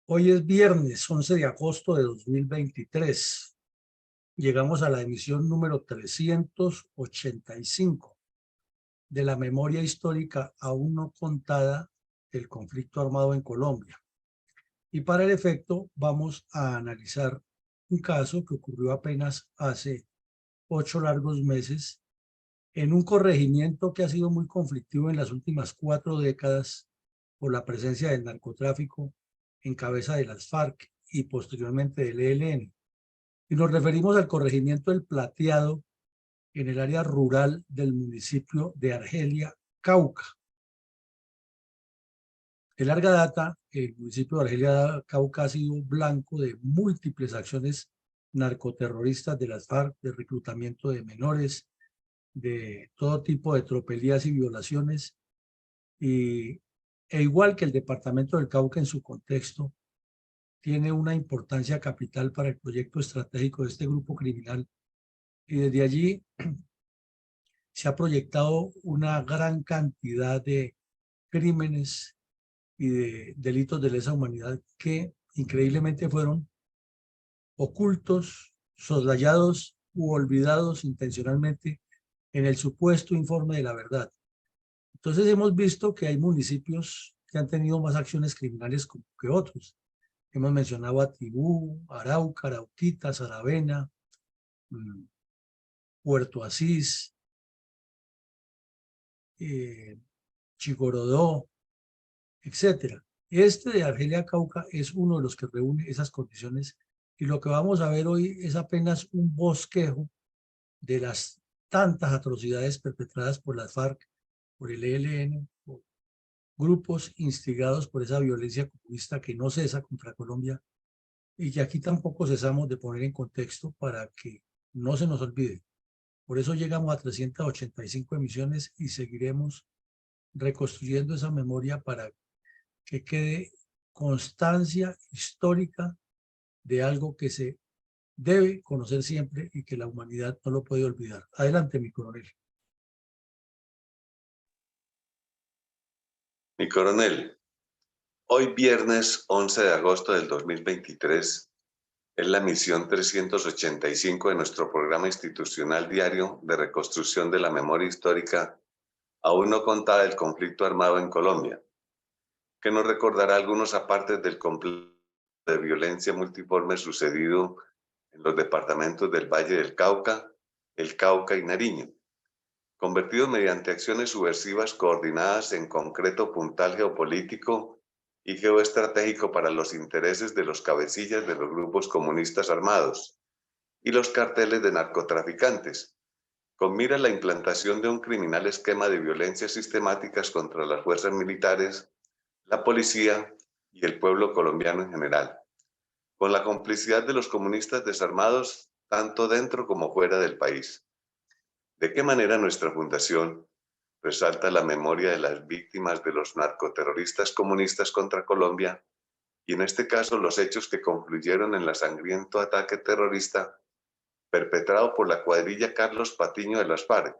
Hoy es viernes 11 de agosto de 2023. Llegamos a la emisión número 385 de la memoria histórica aún no contada del conflicto armado en Colombia. Y para el efecto vamos a analizar un caso que ocurrió apenas hace 8 largos meses en un corregimiento que ha sido muy conflictivo en las últimas 4 décadas por la presencia del narcotráfico en cabeza de las FARC y posteriormente del ELN. Y nos referimos al corregimiento del Plateado en el área rural del municipio de Argelia, Cauca. De larga data, el municipio de Argelia, Cauca ha sido blanco de múltiples acciones narcoterroristas de las FARC, de reclutamiento de menores, de todo tipo de tropelías y violaciones, e igual que el departamento del Cauca en su contexto, tiene una importancia capital para el proyecto estratégico de este grupo criminal, y desde allí se ha proyectado una gran cantidad de crímenes y de delitos de lesa humanidad que increíblemente fueron ocultos, soslayados u olvidados intencionalmente en el supuesto informe de la verdad. Entonces hemos visto que hay municipios que han tenido más acciones criminales que otros. Hemos mencionado a Tibú, Arauca, Arauquita, Saravena, Puerto Asís, Chigorodó, etcétera. Este de Argelia Cauca es uno de los que reúne esas condiciones, y lo que vamos a ver hoy es apenas un bosquejo de las tantas atrocidades perpetradas por las FARC, por el ELN, por grupos instigados por esa violencia comunista que no cesa contra Colombia, y que aquí tampoco cesamos de poner en contexto para que no se nos olvide. Por eso llegamos a 385 emisiones y seguiremos reconstruyendo esa memoria para que quede constancia histórica de algo que se debe conocer siempre y que la humanidad no lo puede olvidar. Adelante, mi coronel. Mi coronel, hoy viernes 11 de agosto del 2023 es la emisión 385 de nuestro programa institucional diario de reconstrucción de la memoria histórica aún no contada del conflicto armado en Colombia, que nos recordará algunos apartes del complejo de violencia multiforme sucedido en los departamentos del Valle del Cauca, el Cauca y Nariño, convertidos mediante acciones subversivas coordinadas en concreto puntal geopolítico y geoestratégico para los intereses de los cabecillas de los grupos comunistas armados y los carteles de narcotraficantes, con mira a la implantación de un criminal esquema de violencias sistemáticas contra las fuerzas militares, la policía y el pueblo colombiano en general, con la complicidad de los comunistas desarmados tanto dentro como fuera del país. ¿De qué manera nuestra fundación resalta la memoria de las víctimas de los narcoterroristas comunistas contra Colombia, y en este caso los hechos que concluyeron en el sangriento ataque terrorista perpetrado por la cuadrilla Carlos Patiño de las FARC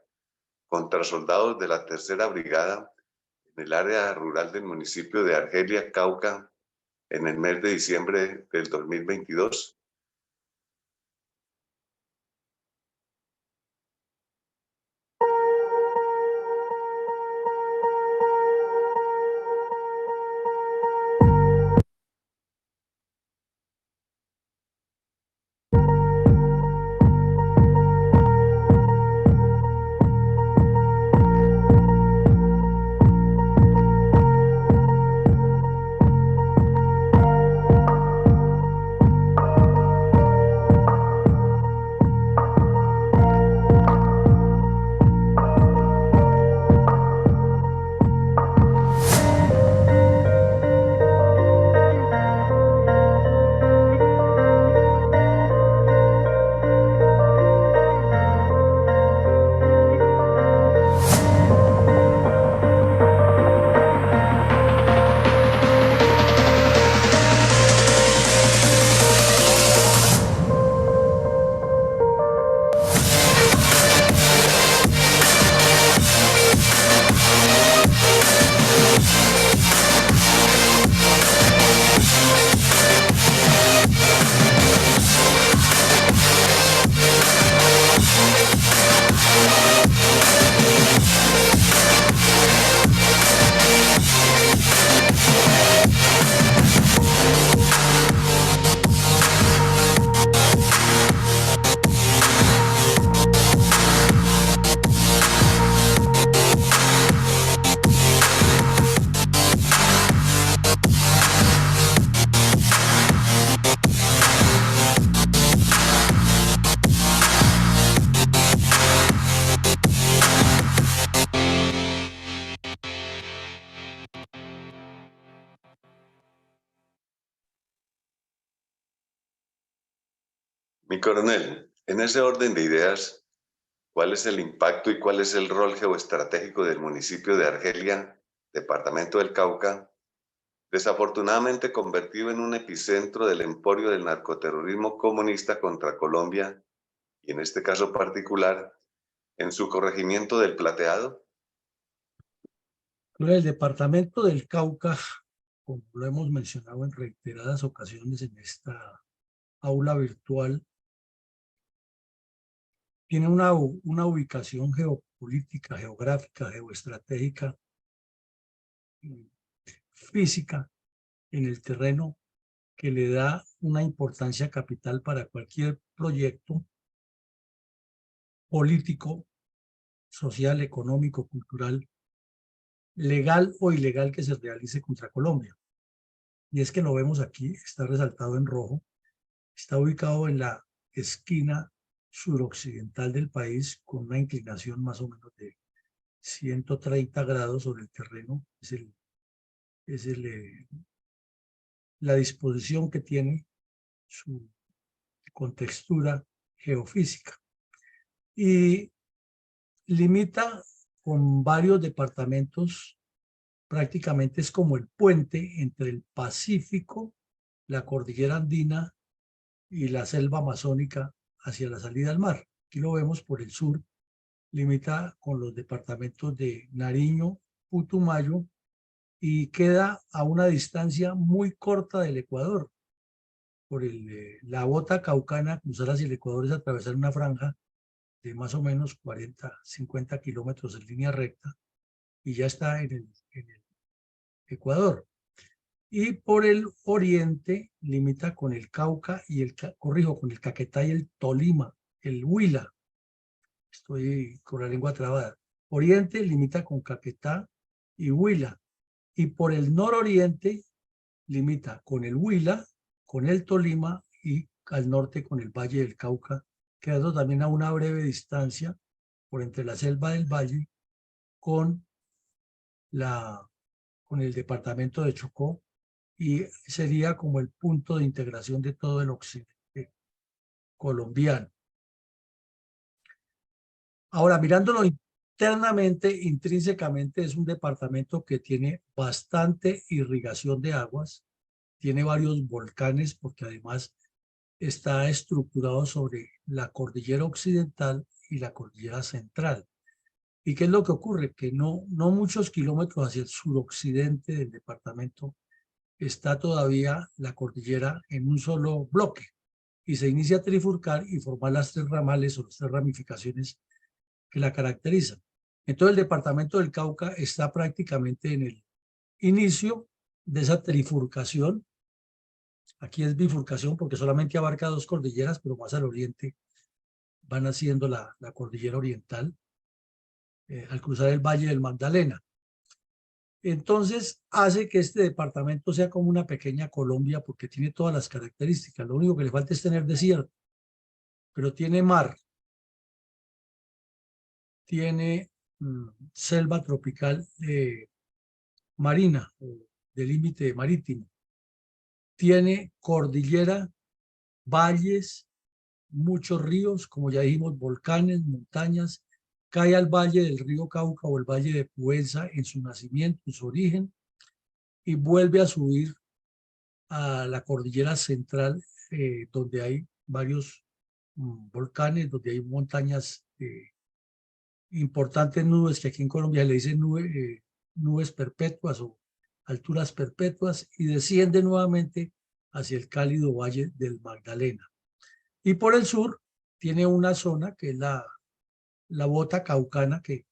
contra soldados de la Tercera Brigada en el área rural del municipio de Argelia, Cauca, en el mes de diciembre del 2022? Mi coronel, en ese orden de ideas, ¿cuál es el impacto y cuál es el rol geoestratégico del municipio de Argelia, departamento del Cauca, desafortunadamente convertido en un epicentro del emporio del narcoterrorismo comunista contra Colombia y en este caso particular, en su corregimiento del Plateado? El departamento del Cauca, como lo hemos mencionado en reiteradas ocasiones en esta aula virtual, tiene una ubicación geopolítica, geográfica, geoestratégica, física en el terreno que le da una importancia capital para cualquier proyecto político, social, económico, cultural, legal o ilegal que se realice contra Colombia. Y es que lo vemos aquí, está resaltado en rojo, está ubicado en la esquina suroccidental del país con una inclinación más o menos de 130 grados sobre el terreno. La disposición que tiene su contextura geofísica. Y limita con varios departamentos, prácticamente es como el puente entre el Pacífico, la cordillera andina y la selva amazónica hacia la salida al mar. Aquí lo vemos por el sur, limita con los departamentos de Nariño, Putumayo y queda a una distancia muy corta del Ecuador. Por la bota caucana, cruzar hacia el Ecuador es atravesar una franja de más o menos 40, 50 kilómetros en línea recta y ya está en el Ecuador. Y por el oriente limita con el Cauca y con el Caquetá y el Tolima, el Huila. Estoy con la lengua trabada. Oriente limita con Caquetá y Huila. Y por el nororiente limita con el Huila, con el Tolima y al norte con el Valle del Cauca, quedando también a una breve distancia por entre la selva del Valle con el departamento de Chocó, y sería como el punto de integración de todo el occidente colombiano. Ahora, mirándolo internamente, intrínsecamente, es un departamento que tiene bastante irrigación de aguas, tiene varios volcanes, porque además está estructurado sobre la cordillera occidental y la cordillera central. ¿Y qué es lo que ocurre? Que no muchos kilómetros hacia el suroccidente del departamento está todavía la cordillera en un solo bloque y se inicia a trifurcar y formar las tres ramales o las tres ramificaciones que la caracterizan. Entonces el departamento del Cauca está prácticamente en el inicio de esa trifurcación. Aquí es bifurcación porque solamente abarca dos cordilleras, pero más al oriente van haciendo la cordillera oriental al cruzar el Valle del Magdalena. Entonces hace que este departamento sea como una pequeña Colombia porque tiene todas las características. Lo único que le falta es tener desierto, pero tiene mar, tiene selva tropical marina, de límite marítimo, tiene cordillera, valles, muchos ríos, como ya dijimos, volcanes, montañas, cae al valle del río Cauca o el valle de Cuenza en su nacimiento, en su origen, y vuelve a subir a la cordillera central, donde hay varios volcanes, donde hay montañas, importantes nubes, que aquí en Colombia le dicen nubes perpetuas o alturas perpetuas, y desciende nuevamente hacia el cálido valle del Magdalena. Y por el sur tiene una zona que es la bota caucana, que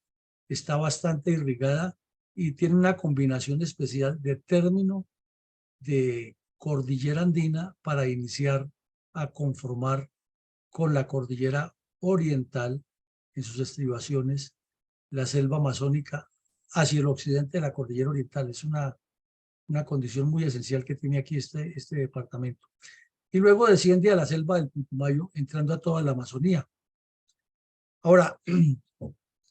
está bastante irrigada y tiene una combinación especial de término de cordillera andina para iniciar a conformar con la cordillera oriental en sus estribaciones, la selva amazónica hacia el occidente de la cordillera oriental. Es una condición muy esencial que tiene aquí este departamento. Y luego desciende a la selva del Putumayo, entrando a toda la Amazonía. Ahora,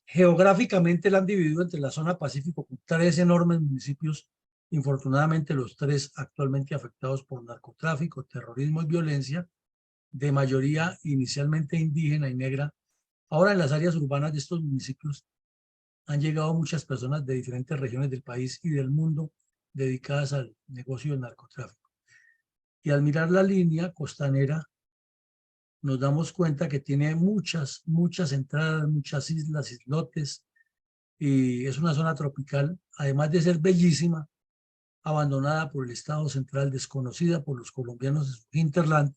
geográficamente la han dividido entre la zona Pacífico con tres enormes municipios, infortunadamente los tres actualmente afectados por narcotráfico, terrorismo y violencia, de mayoría inicialmente indígena y negra. Ahora en las áreas urbanas de estos municipios han llegado muchas personas de diferentes regiones del país y del mundo dedicadas al negocio del narcotráfico. Y al mirar la línea costanera, nos damos cuenta que tiene muchas entradas, muchas islas, islotes, y es una zona tropical, además de ser bellísima, abandonada por el Estado central, desconocida por los colombianos de su hinterland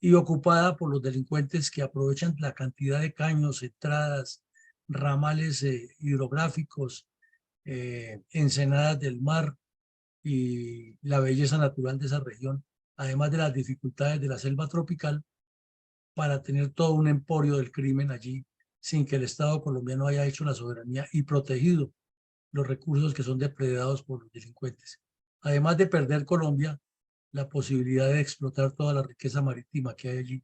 y ocupada por los delincuentes que aprovechan la cantidad de caños, entradas, ramales hidrográficos, ensenadas del mar y la belleza natural de esa región, además de las dificultades de la selva tropical, para tener todo un emporio del crimen allí, sin que el Estado colombiano haya hecho la soberanía y protegido los recursos que son depredados por los delincuentes. Además de perder Colombia la posibilidad de explotar toda la riqueza marítima que hay allí,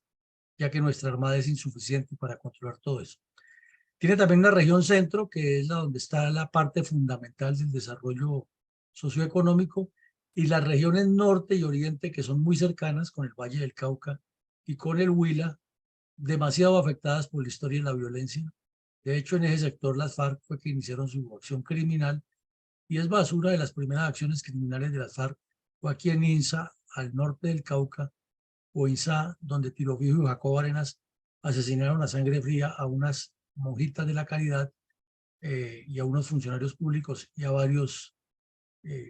ya que nuestra armada es insuficiente para controlar todo eso. Tiene también una región centro, que es la donde está la parte fundamental del desarrollo socioeconómico, y las regiones norte y oriente, que son muy cercanas, con el Valle del Cauca y con el Huila, demasiado afectadas por la historia y la violencia. De hecho, en ese sector las FARC fue que iniciaron su acción criminal, y es basura de las primeras acciones criminales de las FARC. Fue aquí en INSA, al norte del Cauca, o INSA, donde Tiro Fijo y Jacobo Arenas asesinaron a sangre fría a unas monjitas de la Caridad y a unos funcionarios públicos y a varios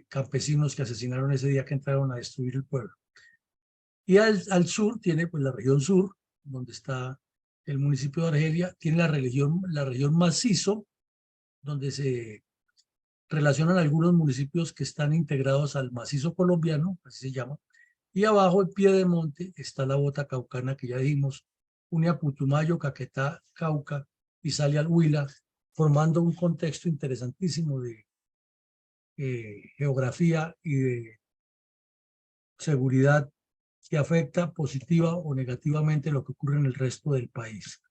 campesinos que asesinaron ese día que entraron a destruir el pueblo. Y al sur tiene pues la región sur, donde está el municipio de Argelia, tiene la región macizo, donde se relacionan algunos municipios que están integrados al macizo colombiano, así se llama, y abajo en pie de monte está la bota caucana que ya dijimos, une a Putumayo, Caquetá, Cauca y sale al Huila, formando un contexto interesantísimo de geografía y de seguridad que afecta positiva o negativamente lo que ocurre en el resto del país.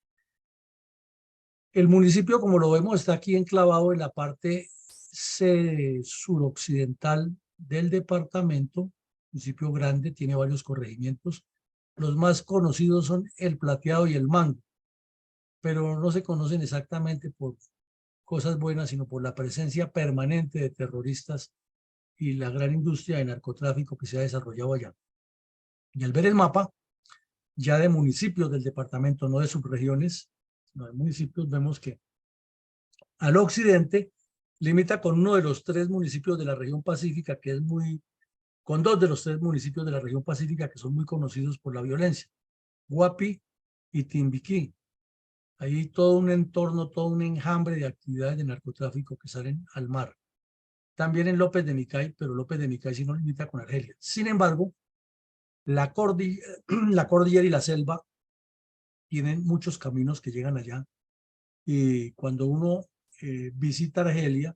El municipio, como lo vemos, está aquí enclavado en la parte suroccidental del departamento. Municipio grande, tiene varios corregimientos. Los más conocidos son El Plateado y El Mango, pero no se conocen exactamente por cosas buenas, sino por la presencia permanente de terroristas y la gran industria de narcotráfico que se ha desarrollado allá. Y al ver el mapa, ya de municipios del departamento, no de subregiones, sino de municipios, vemos que al occidente limita con uno de los tres municipios de la región pacífica, que es con dos de los tres municipios de la región pacífica que son muy conocidos por la violencia, Guapi y Timbiquí. Hay todo un entorno, todo un enjambre de actividades de narcotráfico que salen al mar. También en López de Micay, pero López de Micay sí no limita con Argelia. Sin embargo, la cordillera y la selva tienen muchos caminos que llegan allá, y cuando uno visita Argelia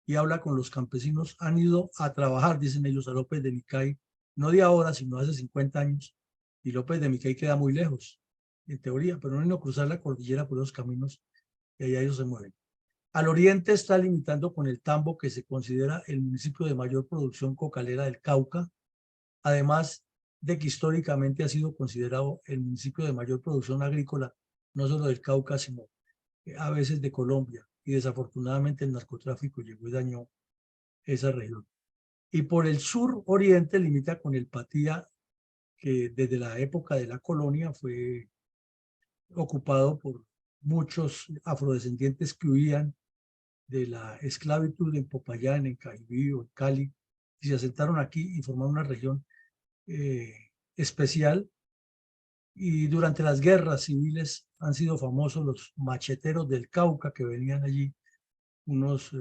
y habla con los campesinos, han ido a trabajar, dicen ellos, a López de Micay, no de ahora, sino hace 50 años, y López de Micay queda muy lejos, en teoría, pero no han ido a cruzar la cordillera por los caminos, y allá ellos se mueven. Al oriente está limitando con el Tambo, que se considera el municipio de mayor producción cocalera del Cauca, además de que históricamente ha sido considerado el municipio de mayor producción agrícola, no solo del Cauca, sino a veces de Colombia, y desafortunadamente el narcotráfico llegó y dañó esa región. Y por el sur oriente limita con el Patía, que desde la época de la colonia fue ocupado por muchos afrodescendientes que huían de la esclavitud en Popayán, en Caibío, en Cali, y se asentaron aquí y formaron una región especial. Y durante las guerras civiles han sido famosos los macheteros del Cauca, que venían allí, unos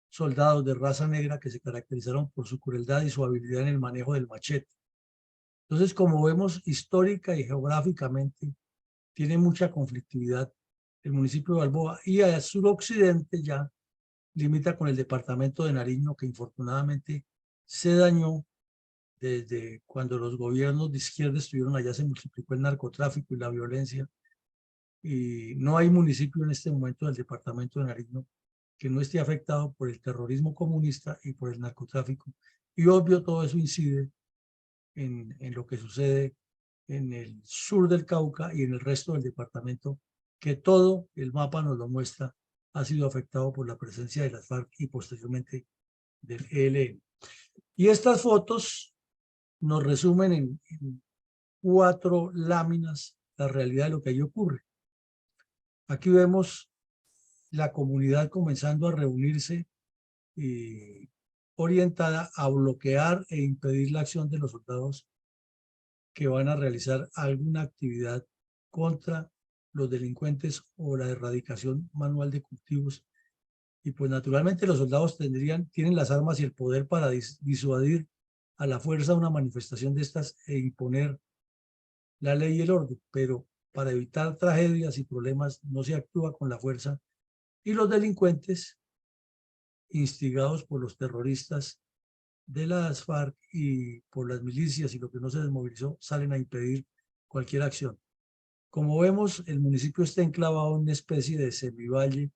soldados de raza negra que se caracterizaron por su crueldad y su habilidad en el manejo del machete. Entonces, como vemos, histórica y geográficamente tiene mucha conflictividad el municipio de Balboa, y al suroccidente ya limita con el departamento de Nariño, que infortunadamente se dañó desde cuando los gobiernos de izquierda estuvieron allá. Se multiplicó el narcotráfico y la violencia, y no hay municipio en este momento del departamento de Nariño que no esté afectado por el terrorismo comunista y por el narcotráfico. Y obvio, todo eso incide en lo que sucede en el sur del Cauca y en el resto del departamento, que todo el mapa nos lo muestra, ha sido afectado por la presencia de las FARC y posteriormente del ELN. Y estas fotos nos resumen en 4 láminas la realidad de lo que allí ocurre. Aquí vemos la comunidad comenzando a reunirse orientada a bloquear e impedir la acción de los soldados que van a realizar alguna actividad contra los delincuentes o la erradicación manual de cultivos. Y pues naturalmente los soldados tienen las armas y el poder para disuadir a la fuerza una manifestación de estas e imponer la ley y el orden, pero para evitar tragedias y problemas no se actúa con la fuerza y los delincuentes, instigados por los terroristas de las FARC y por las milicias y lo que no se desmovilizó, salen a impedir cualquier acción. Como vemos, el municipio está enclavado en una especie de semivalle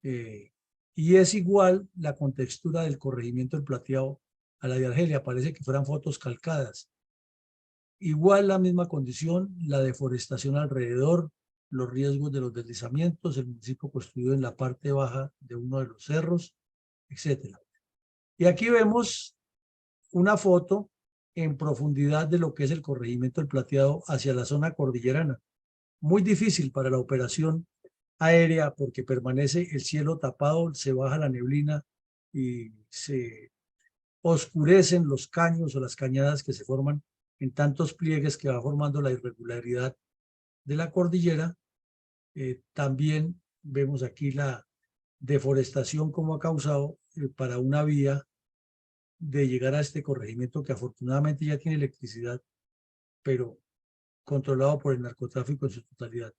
y es igual la contextura del corregimiento del Plateado a la de Argelia, parece que fueran fotos calcadas. Igual la misma condición, la deforestación alrededor, los riesgos de los deslizamientos, el municipio construido en la parte baja de uno de los cerros, etc. Y aquí vemos una foto en profundidad de lo que es el corregimiento del Plateado hacia la zona cordillerana. Muy difícil para la operación aérea porque permanece el cielo tapado, se baja la neblina y se oscurecen los caños o las cañadas que se forman en tantos pliegues que va formando la irregularidad de la cordillera. También vemos aquí la deforestación como ha causado para una vía de llegar a este corregimiento que afortunadamente ya tiene electricidad, pero controlado por el narcotráfico en su totalidad.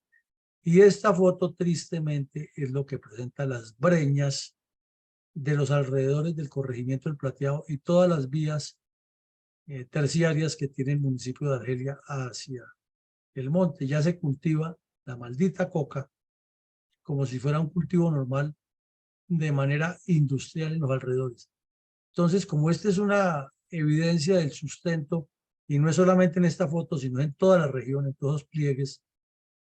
Y esta foto tristemente es lo que presenta las breñas de los alrededores del corregimiento del Plateado y todas las vías terciarias que tiene el municipio de Argelia hacia el monte. Ya se cultiva la maldita coca como si fuera un cultivo normal de manera industrial en los alrededores. Entonces, como esta es una evidencia del sustento, y no es solamente en esta foto, sino en toda la región, en todos los pliegues,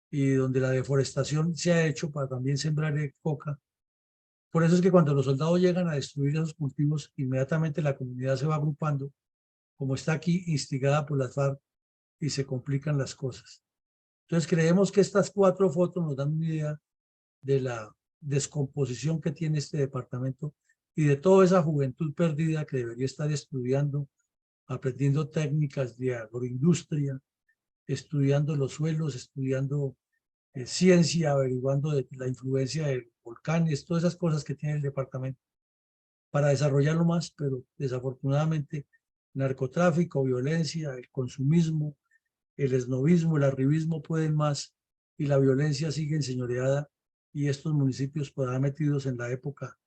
y donde la deforestación se ha hecho para también sembrar coca. Por eso es que cuando los soldados llegan a destruir esos cultivos, inmediatamente la comunidad se va agrupando, como está aquí, instigada por las FARC, y se complican las cosas. Entonces creemos que estas 4 fotos nos dan una idea de la descomposición que tiene este departamento y de toda esa juventud perdida que debería estar estudiando, aprendiendo técnicas de agroindustria, estudiando los suelos, estudiando ciencia, averiguando de la influencia de volcanes, todas esas cosas que tiene el departamento para desarrollarlo más, pero desafortunadamente narcotráfico, violencia, el consumismo, el esnovismo, el arribismo pueden más y la violencia sigue enseñoreada y estos municipios podrán metidos en la época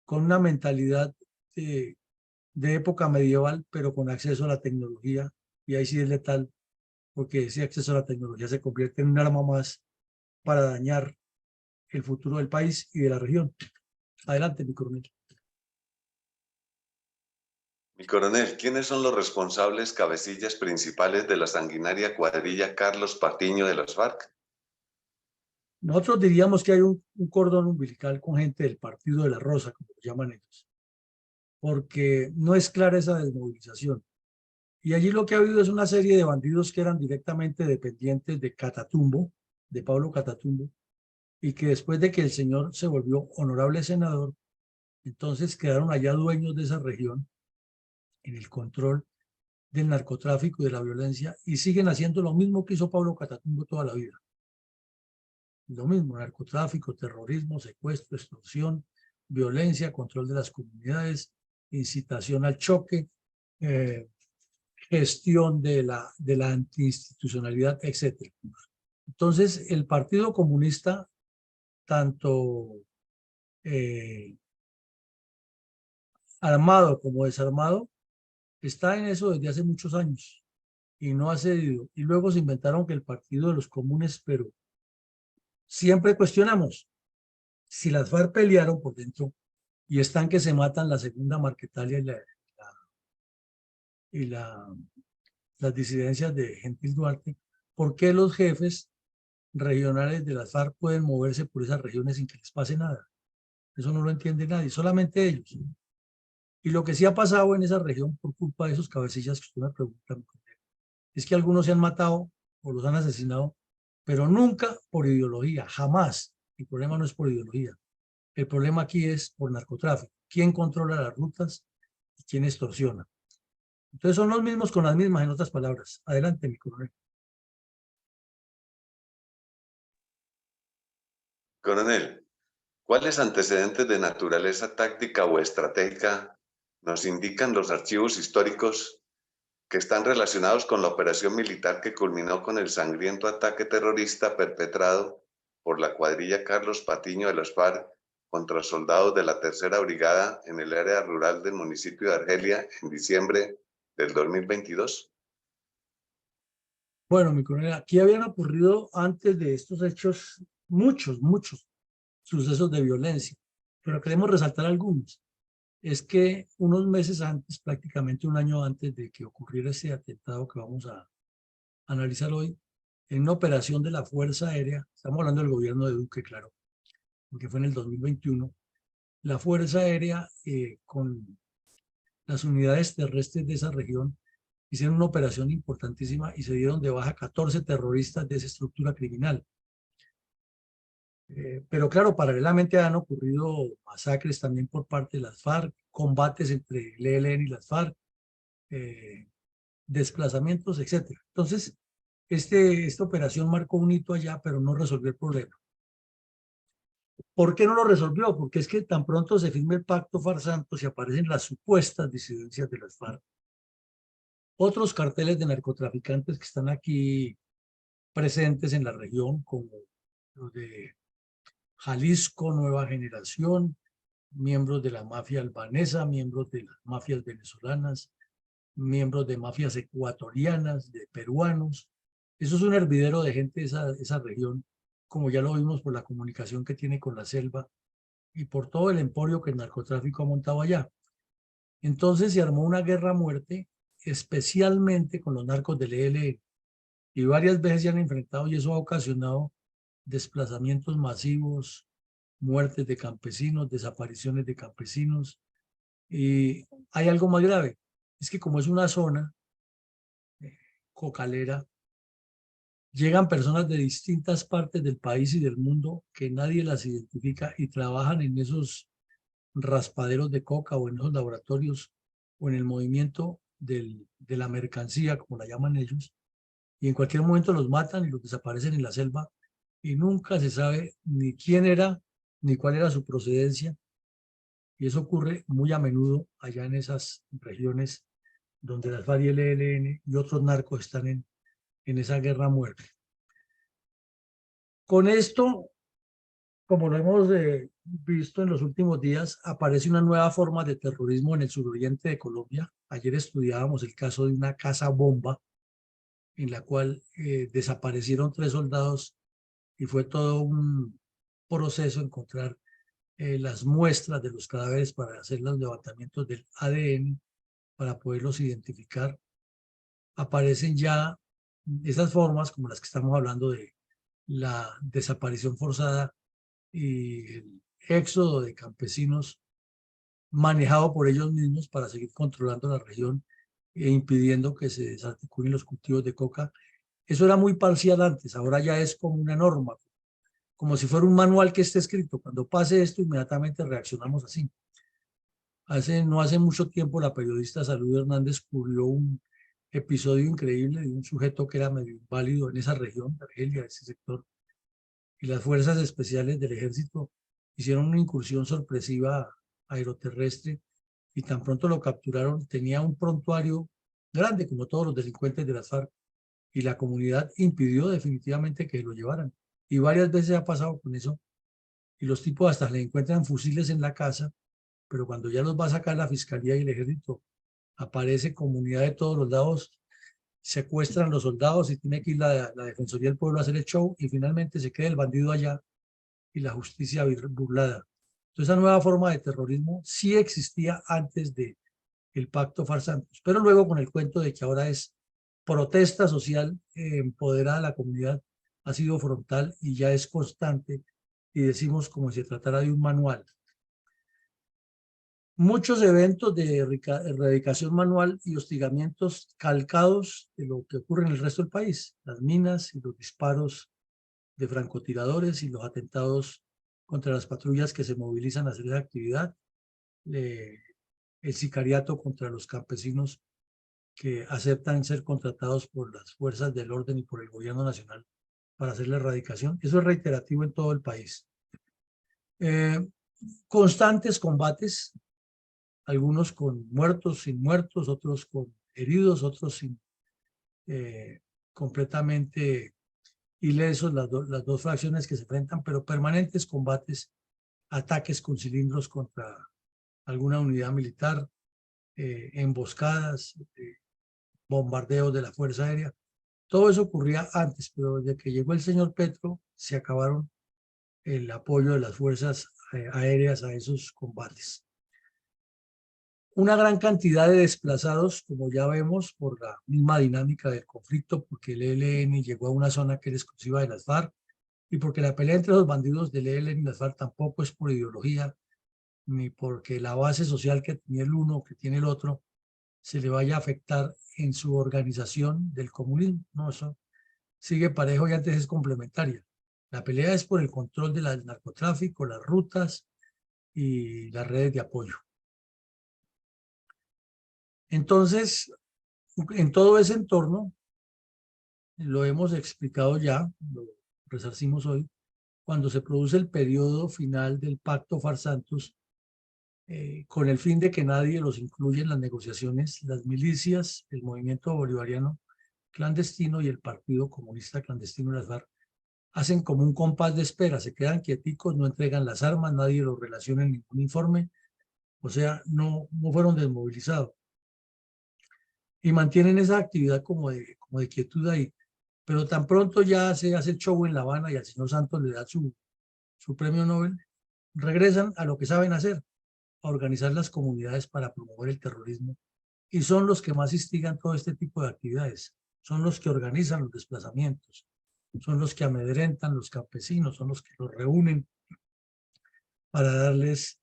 con una mentalidad de época medieval, pero con acceso a la tecnología, y ahí sí es letal, porque ese acceso a la tecnología se convierte en un arma más para dañar el futuro del país y de la región. Adelante, mi coronel. Mi coronel, ¿quiénes son los responsables cabecillas principales de la sanguinaria cuadrilla Carlos Patiño de las FARC? Nosotros diríamos que hay un cordón umbilical con gente del Partido de la Rosa, como lo llaman ellos, porque no es clara esa desmovilización. Y allí lo que ha habido es una serie de bandidos que eran directamente dependientes de Catatumbo, de Pablo Catatumbo, y que después de que el señor se volvió honorable senador, entonces quedaron allá dueños de esa región en el control del narcotráfico y de la violencia y siguen haciendo lo mismo que hizo Pablo Catatumbo toda la vida. Lo mismo, narcotráfico, terrorismo, secuestro, extorsión, violencia, control de las comunidades, incitación al choque, gestión de la antiinstitucionalidad, etc. Entonces, el Partido Comunista, tanto armado como desarmado, está en eso desde hace muchos años y no ha cedido. Y luego se inventaron que el Partido de los Comunes, pero siempre cuestionamos si las FARC pelearon por dentro y están que se matan la segunda Marquetalia y la las disidencias de Gentil Duarte, ¿por qué los jefes regionales de las FARC pueden moverse por esas regiones sin que les pase nada? Eso no lo entiende nadie, solamente ellos. Y lo que sí ha pasado en esa región por culpa de esos cabecillas que usted me pregunta, es que algunos se han matado o los han asesinado, pero nunca por ideología, jamás. El problema no es por ideología. El problema aquí es por narcotráfico. ¿Quién controla las rutas y quién extorsiona? Entonces son los mismos con las mismas, en otras palabras. Adelante, mi coronel. Coronel, ¿cuáles antecedentes de naturaleza táctica o estratégica nos indican los archivos históricos que están relacionados con la operación militar que culminó con el sangriento ataque terrorista perpetrado por la cuadrilla Carlos Patiño de las FARC contra soldados de la Tercera Brigada en el área rural del municipio de Argelia en diciembre del 2022? Bueno, mi coronel, aquí habían ocurrido antes de estos hechos muchos sucesos de violencia, pero queremos resaltar algunos. Es que unos meses antes, prácticamente un año antes de que ocurriera ese atentado que vamos a analizar hoy, en una operación de la Fuerza Aérea, estamos hablando del gobierno de Duque, claro, porque fue en el 2021, la Fuerza Aérea con las unidades terrestres de esa región hicieron una operación importantísima y se dieron de baja 14 terroristas de esa estructura criminal. Pero claro, paralelamente han ocurrido masacres también por parte de las FARC, combates entre el ELN y las FARC, desplazamientos, etcétera. Entonces, esta operación marcó un hito allá, pero no resolvió el problema. ¿Por qué no lo resolvió? Porque es que tan pronto se firme el pacto FARC-Santos y aparecen las supuestas disidencias de las FARC. Otros carteles de narcotraficantes que están aquí presentes en la región, como los de Jalisco, Nueva Generación, miembros de la mafia albanesa, miembros de las mafias venezolanas, miembros de mafias ecuatorianas, de peruanos. Eso es un hervidero de gente de esa región, como ya lo vimos por la comunicación que tiene con la selva y por todo el emporio que el narcotráfico ha montado allá. Entonces se armó una guerra a muerte, especialmente con los narcos del ELN, y varias veces se han enfrentado y eso ha ocasionado desplazamientos masivos, muertes de campesinos, desapariciones de campesinos. Y hay algo más grave, es que como es una zona cocalera, llegan personas de distintas partes del país y del mundo que nadie las identifica y trabajan en esos raspaderos de coca o en esos laboratorios o en el movimiento de la mercancía, como la llaman ellos, y en cualquier momento los matan y los desaparecen en la selva y nunca se sabe ni quién era ni cuál era su procedencia. Y eso ocurre muy a menudo allá en esas regiones donde las FARC y el ELN y otros narcos están en esa guerra a muerte. Con esto, como lo hemos visto en los últimos días, aparece una nueva forma de terrorismo en el suroriente de Colombia. Ayer estudiábamos el caso de una casa bomba en la cual desaparecieron 3 soldados y fue todo un proceso encontrar las muestras de los cadáveres para hacer los levantamientos del ADN para poderlos identificar. Aparecen ya esas formas como las que estamos hablando de la desaparición forzada y el éxodo de campesinos manejado por ellos mismos para seguir controlando la región e impidiendo que se desarticulen los cultivos de coca. Eso era muy parcial antes, ahora ya es como una norma, como si fuera un manual que esté escrito. Cuando pase esto, inmediatamente reaccionamos así. No hace mucho tiempo la periodista Salud Hernández cubrió un episodio increíble de un sujeto que era medio inválido en esa región, de Argelia, ese sector, y las fuerzas especiales del ejército hicieron una incursión sorpresiva aeroterrestre y tan pronto lo capturaron, tenía un prontuario grande como todos los delincuentes de las FARC y la comunidad impidió definitivamente que lo llevaran. Y varias veces ha pasado con eso y los tipos hasta le encuentran fusiles en la casa, pero cuando ya los va a sacar la fiscalía y el ejército, aparece comunidad de todos los lados, secuestran los soldados y tiene que ir la Defensoría del Pueblo a hacer el show y finalmente se queda el bandido allá y la justicia burlada. Entonces, esa nueva forma de terrorismo sí existía antes del pacto FARC-Santos, pero luego con el cuento de que ahora es protesta social empoderada de la comunidad ha sido frontal y ya es constante, y decimos como si se tratara de un manual. Muchos eventos de erradicación manual y hostigamientos calcados de lo que ocurre en el resto del país, las minas y los disparos de francotiradores y los atentados contra las patrullas que se movilizan a hacer esa actividad, el sicariato contra los campesinos que aceptan ser contratados por las fuerzas del orden y por el gobierno nacional para hacer la erradicación. Eso es reiterativo en todo el país. Constantes combates, algunos con muertos, sin muertos, otros con heridos, otros sin, completamente ilesos, las dos fracciones que se enfrentan, pero permanentes combates, ataques con cilindros contra alguna unidad militar, emboscadas, bombardeos de la Fuerza Aérea. Todo eso ocurría antes, pero desde que llegó el señor Petro se acabaron el apoyo de las fuerzas aéreas a esos combates. Una gran cantidad de desplazados, como ya vemos, por la misma dinámica del conflicto, porque el ELN llegó a una zona que era exclusiva de las FARC, y porque la pelea entre los bandidos del ELN y las FARC tampoco es por ideología, ni porque la base social que tiene el uno o que tiene el otro se le vaya a afectar en su organización del comunismo. No, eso sigue parejo y antes es complementaria. La pelea es por el control del narcotráfico, las rutas y las redes de apoyo. Entonces, en todo ese entorno, lo hemos explicado ya, lo resarcimos hoy, cuando se produce el periodo final del Pacto Farsantos, con el fin de que nadie los incluya en las negociaciones, las milicias, el movimiento bolivariano clandestino y el Partido Comunista Clandestino de las FARC hacen como un compás de espera, se quedan quieticos, no entregan las armas, nadie los relaciona en ningún informe, o sea, no fueron desmovilizados. Y mantienen esa actividad como de quietud ahí. Pero tan pronto ya se hace el show en La Habana y al señor Santos le da su premio Nobel, regresan a lo que saben hacer, a organizar las comunidades para promover el terrorismo. Y son los que más instigan todo este tipo de actividades. Son los que organizan los desplazamientos. Son los que amedrentan los campesinos, son los que los reúnen para darles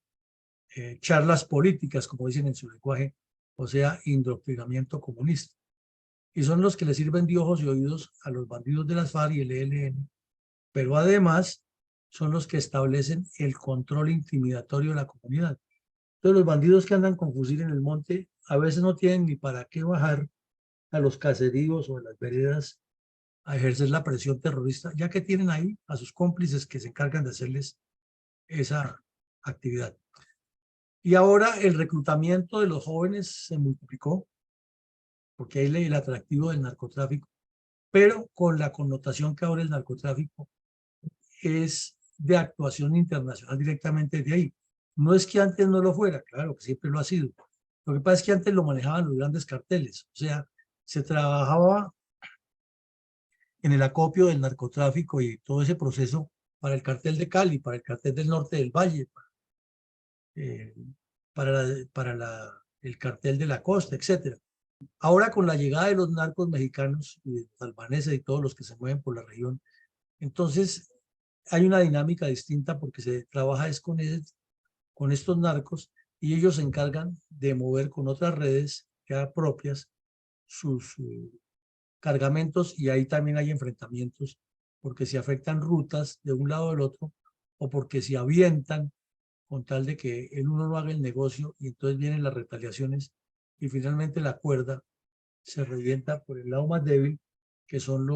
charlas políticas, como dicen en su lenguaje, o sea, indoctrinamiento comunista. Y son los que le sirven de ojos y oídos a los bandidos de las FARC y el ELN, pero además son los que establecen el control intimidatorio de la comunidad. Entonces los bandidos que andan con fusil en el monte a veces no tienen ni para qué bajar a los caseríos o a las veredas a ejercer la presión terrorista, ya que tienen ahí a sus cómplices que se encargan de hacerles esa actividad. Y ahora el reclutamiento de los jóvenes se multiplicó, porque hay el atractivo del narcotráfico, pero con la connotación que ahora el narcotráfico es de actuación internacional directamente de ahí. No es que antes no lo fuera, claro que siempre lo ha sido. Lo que pasa es que antes lo manejaban los grandes carteles, o sea, se trabajaba en el acopio del narcotráfico y todo ese proceso para el cartel de Cali, para el cartel del norte del Valle, eh, el cartel de la costa, etcétera. Ahora con la llegada de los narcos mexicanos y de los albaneses y todos los que se mueven por la región, entonces hay una dinámica distinta porque se trabaja es con estos narcos y ellos se encargan de mover con otras redes ya propias sus cargamentos y ahí también hay enfrentamientos porque se afectan rutas de un lado al otro o porque se avientan con tal de que el uno no haga el negocio y entonces vienen las retaliaciones y finalmente la cuerda se revienta por el lado más débil, que son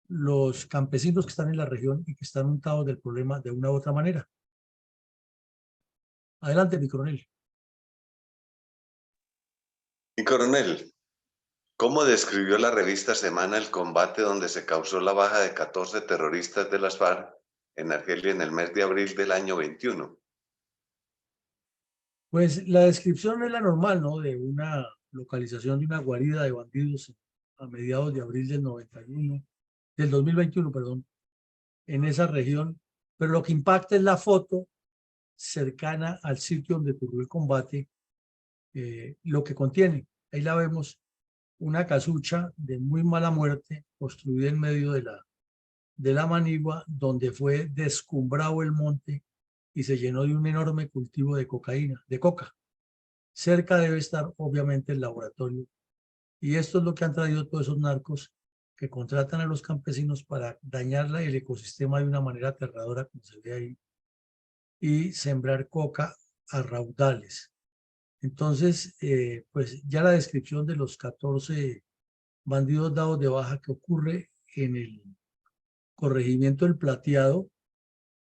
los campesinos que están en la región y que están untados del problema de una u otra manera. Adelante, mi coronel. Y coronel, ¿cómo describió la revista Semana el combate donde se causó la baja de 14 terroristas de las FARC en Argelia en el mes de abril del año 21? Pues la descripción es la normal, ¿no? De una localización de una guarida de bandidos a mediados de abril del 2021, perdón, en esa región. Pero lo que impacta es la foto cercana al sitio donde ocurrió el combate, lo que contiene. Ahí la vemos una casucha de muy mala muerte construida en medio de la manigua, donde fue descumbrado el monte y se llenó de un enorme cultivo de cocaína, de coca. Cerca debe estar obviamente el laboratorio, y esto es lo que han traído todos esos narcos que contratan a los campesinos para dañar el ecosistema de una manera aterradora, como se ve ahí, y sembrar coca a raudales. Entonces, pues ya la descripción de los 14 bandidos dados de baja que ocurre en el corregimiento del Plateado,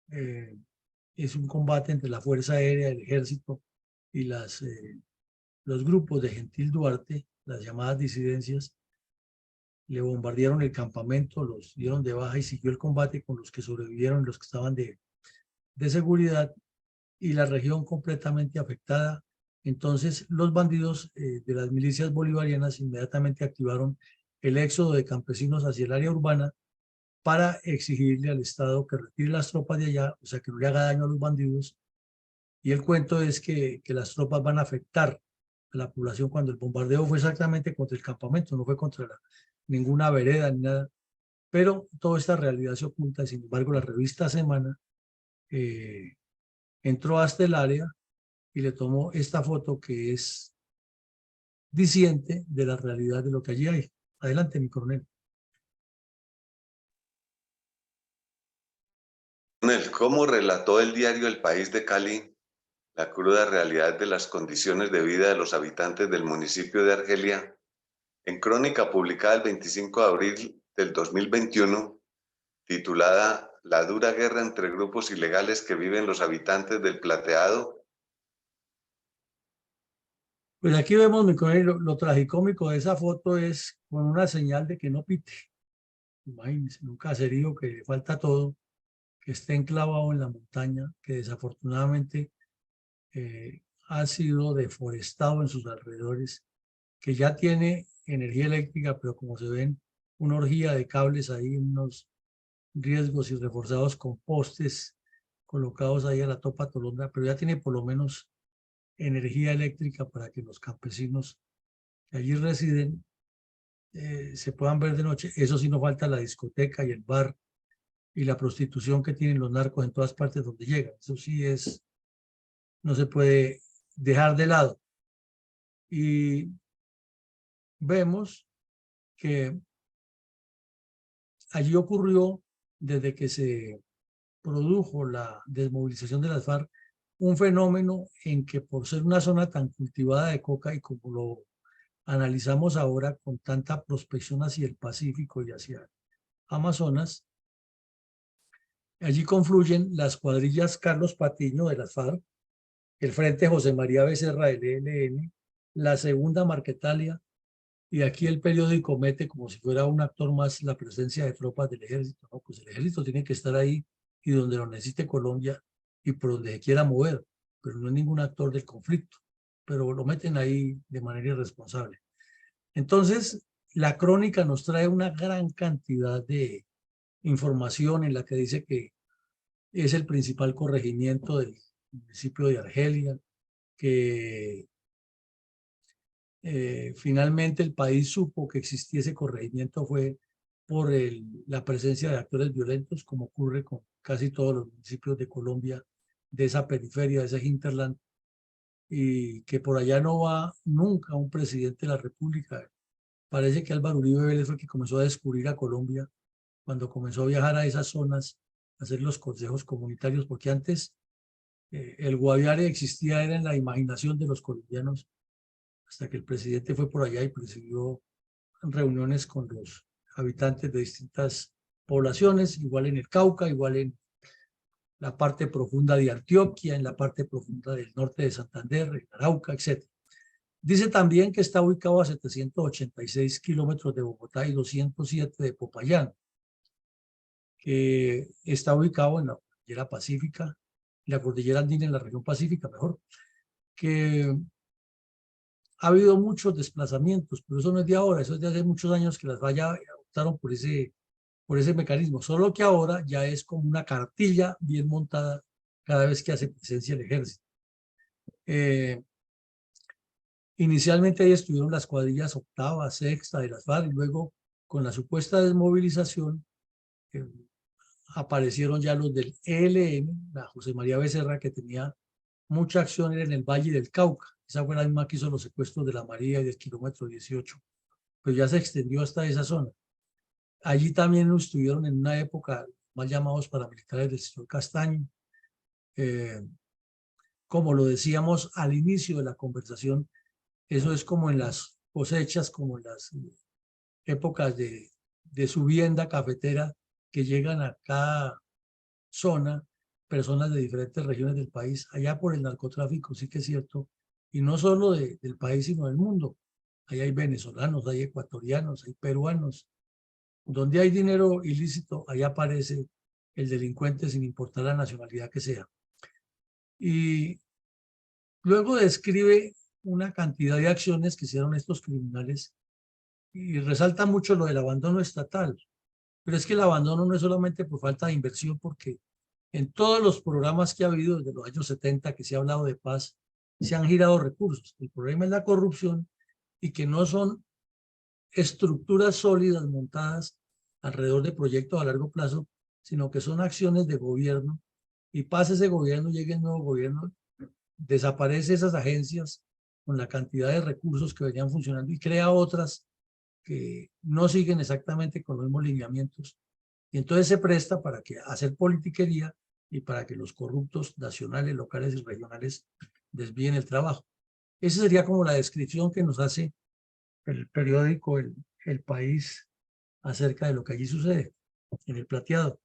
es un combate entre la Fuerza Aérea, el Ejército y los grupos de Gentil Duarte, las llamadas disidencias. Le bombardearon el campamento, los dieron de baja y siguió el combate con los que sobrevivieron, los que estaban de seguridad, y la región completamente afectada. Entonces los bandidos de las milicias bolivarianas inmediatamente activaron el éxodo de campesinos hacia el área urbana para exigirle al Estado que retire las tropas de allá, o sea, que no le haga daño a los bandidos. Y el cuento es que las tropas van a afectar a la población cuando el bombardeo fue exactamente contra el campamento, no fue contra ninguna vereda ni nada. Pero toda esta realidad se oculta y sin embargo la revista Semana entró hasta el área y le tomó esta foto que es diciente de la realidad de lo que allí hay. Adelante, mi coronel. ¿Cómo relató el diario El País de Cali la cruda realidad de las condiciones de vida de los habitantes del municipio de Argelia en crónica publicada el 25 de abril del 2021, titulada La dura guerra entre grupos ilegales que viven los habitantes del Plateado? Pues aquí vemos, mi coronel, lo tragicómico de esa foto es con una señal de que no pite. Imagínense, un caserío que le falta todo, que esté enclavado en la montaña, que desafortunadamente ha sido deforestado en sus alrededores, que ya tiene energía eléctrica, pero como se ven, una orgía de cables ahí, unos riesgos y reforzados con postes colocados ahí a la topa tolondra, pero ya tiene por lo menos energía eléctrica para que los campesinos que allí residen se puedan ver de noche. Eso sí, no falta la discoteca y el bar y la prostitución que tienen los narcos en todas partes donde llegan. Eso sí es, no se puede dejar de lado. Y vemos que allí ocurrió, desde que se produjo la desmovilización de las FARC, un fenómeno en que, por ser una zona tan cultivada de coca y como lo analizamos ahora con tanta prospección hacia el Pacífico y hacia Amazonas, allí confluyen las cuadrillas Carlos Patiño de las FARC, el Frente José María Becerra del ELN, la Segunda Marquetalia, y aquí el periódico mete como si fuera un actor más la presencia de tropas del ejército. No, pues el ejército tiene que estar ahí y donde lo necesite Colombia y por donde se quiera mover, pero no es ningún actor del conflicto, pero lo meten ahí de manera irresponsable. Entonces, la crónica nos trae una gran cantidad de información en la que dice que es el principal corregimiento del municipio de Argelia, que finalmente el país supo que existía ese corregimiento fue por la presencia de actores violentos, como ocurre con casi todos los municipios de Colombia, de esa periferia, de ese hinterland, y que por allá no va nunca un presidente de la República. Parece que Álvaro Uribe Vélez fue el que comenzó a descubrir a Colombia cuando comenzó a viajar a esas zonas, a hacer los consejos comunitarios, porque antes el Guaviare existía, era en la imaginación de los colombianos, hasta que el presidente fue por allá y presidió reuniones con los habitantes de distintas poblaciones, igual en el Cauca, igual en la parte profunda de Antioquia, en la parte profunda del norte de Santander, en Arauca, etc. Dice también que está ubicado a 786 kilómetros de Bogotá y 207 de Popayán, que está ubicado en la cordillera Pacífica, la cordillera Andina en la región Pacífica, mejor, que ha habido muchos desplazamientos, pero eso no es de ahora, eso es de hace muchos años que las fallas optaron por ese mecanismo, solo que ahora ya es como una cartilla bien montada cada vez que hace presencia el ejército. Inicialmente ahí estuvieron las cuadrillas octava, sexta de las FARC, y luego con la supuesta desmovilización eh, aparecieron ya los del ELN, la José María Becerra, que tenía mucha acción en el Valle del Cauca. Esa fue la misma que hizo los secuestros de la María y del kilómetro 18, pero ya se extendió hasta esa zona. Allí también estuvieron en una época más llamados paramilitares del señor Castaño. Como lo decíamos al inicio de la conversación, eso es como en las cosechas, como en las épocas de subienda cafetera, que llegan a cada zona personas de diferentes regiones del país. Allá por el narcotráfico sí que es cierto, y no solo del país, sino del mundo. Allá hay venezolanos, hay ecuatorianos, hay peruanos. Donde hay dinero ilícito, allá aparece el delincuente sin importar la nacionalidad que sea. Y luego describe una cantidad de acciones que hicieron estos criminales y resalta mucho lo del abandono estatal. Pero es que el abandono no es solamente por falta de inversión, porque en todos los programas que ha habido desde los años 70 que se ha hablado de paz, se han girado recursos. El problema es la corrupción y que no son estructuras sólidas montadas alrededor de proyectos a largo plazo, sino que son acciones de gobierno, y pasa ese gobierno, llega el nuevo gobierno, desaparece esas agencias con la cantidad de recursos que venían funcionando y crea otras que no siguen exactamente con los mismos lineamientos. Y entonces se presta para que hacer politiquería y para que los corruptos nacionales, locales y regionales desvíen el trabajo. Esa sería como la descripción que nos hace el periódico el País acerca de lo que allí sucede en el Plateado.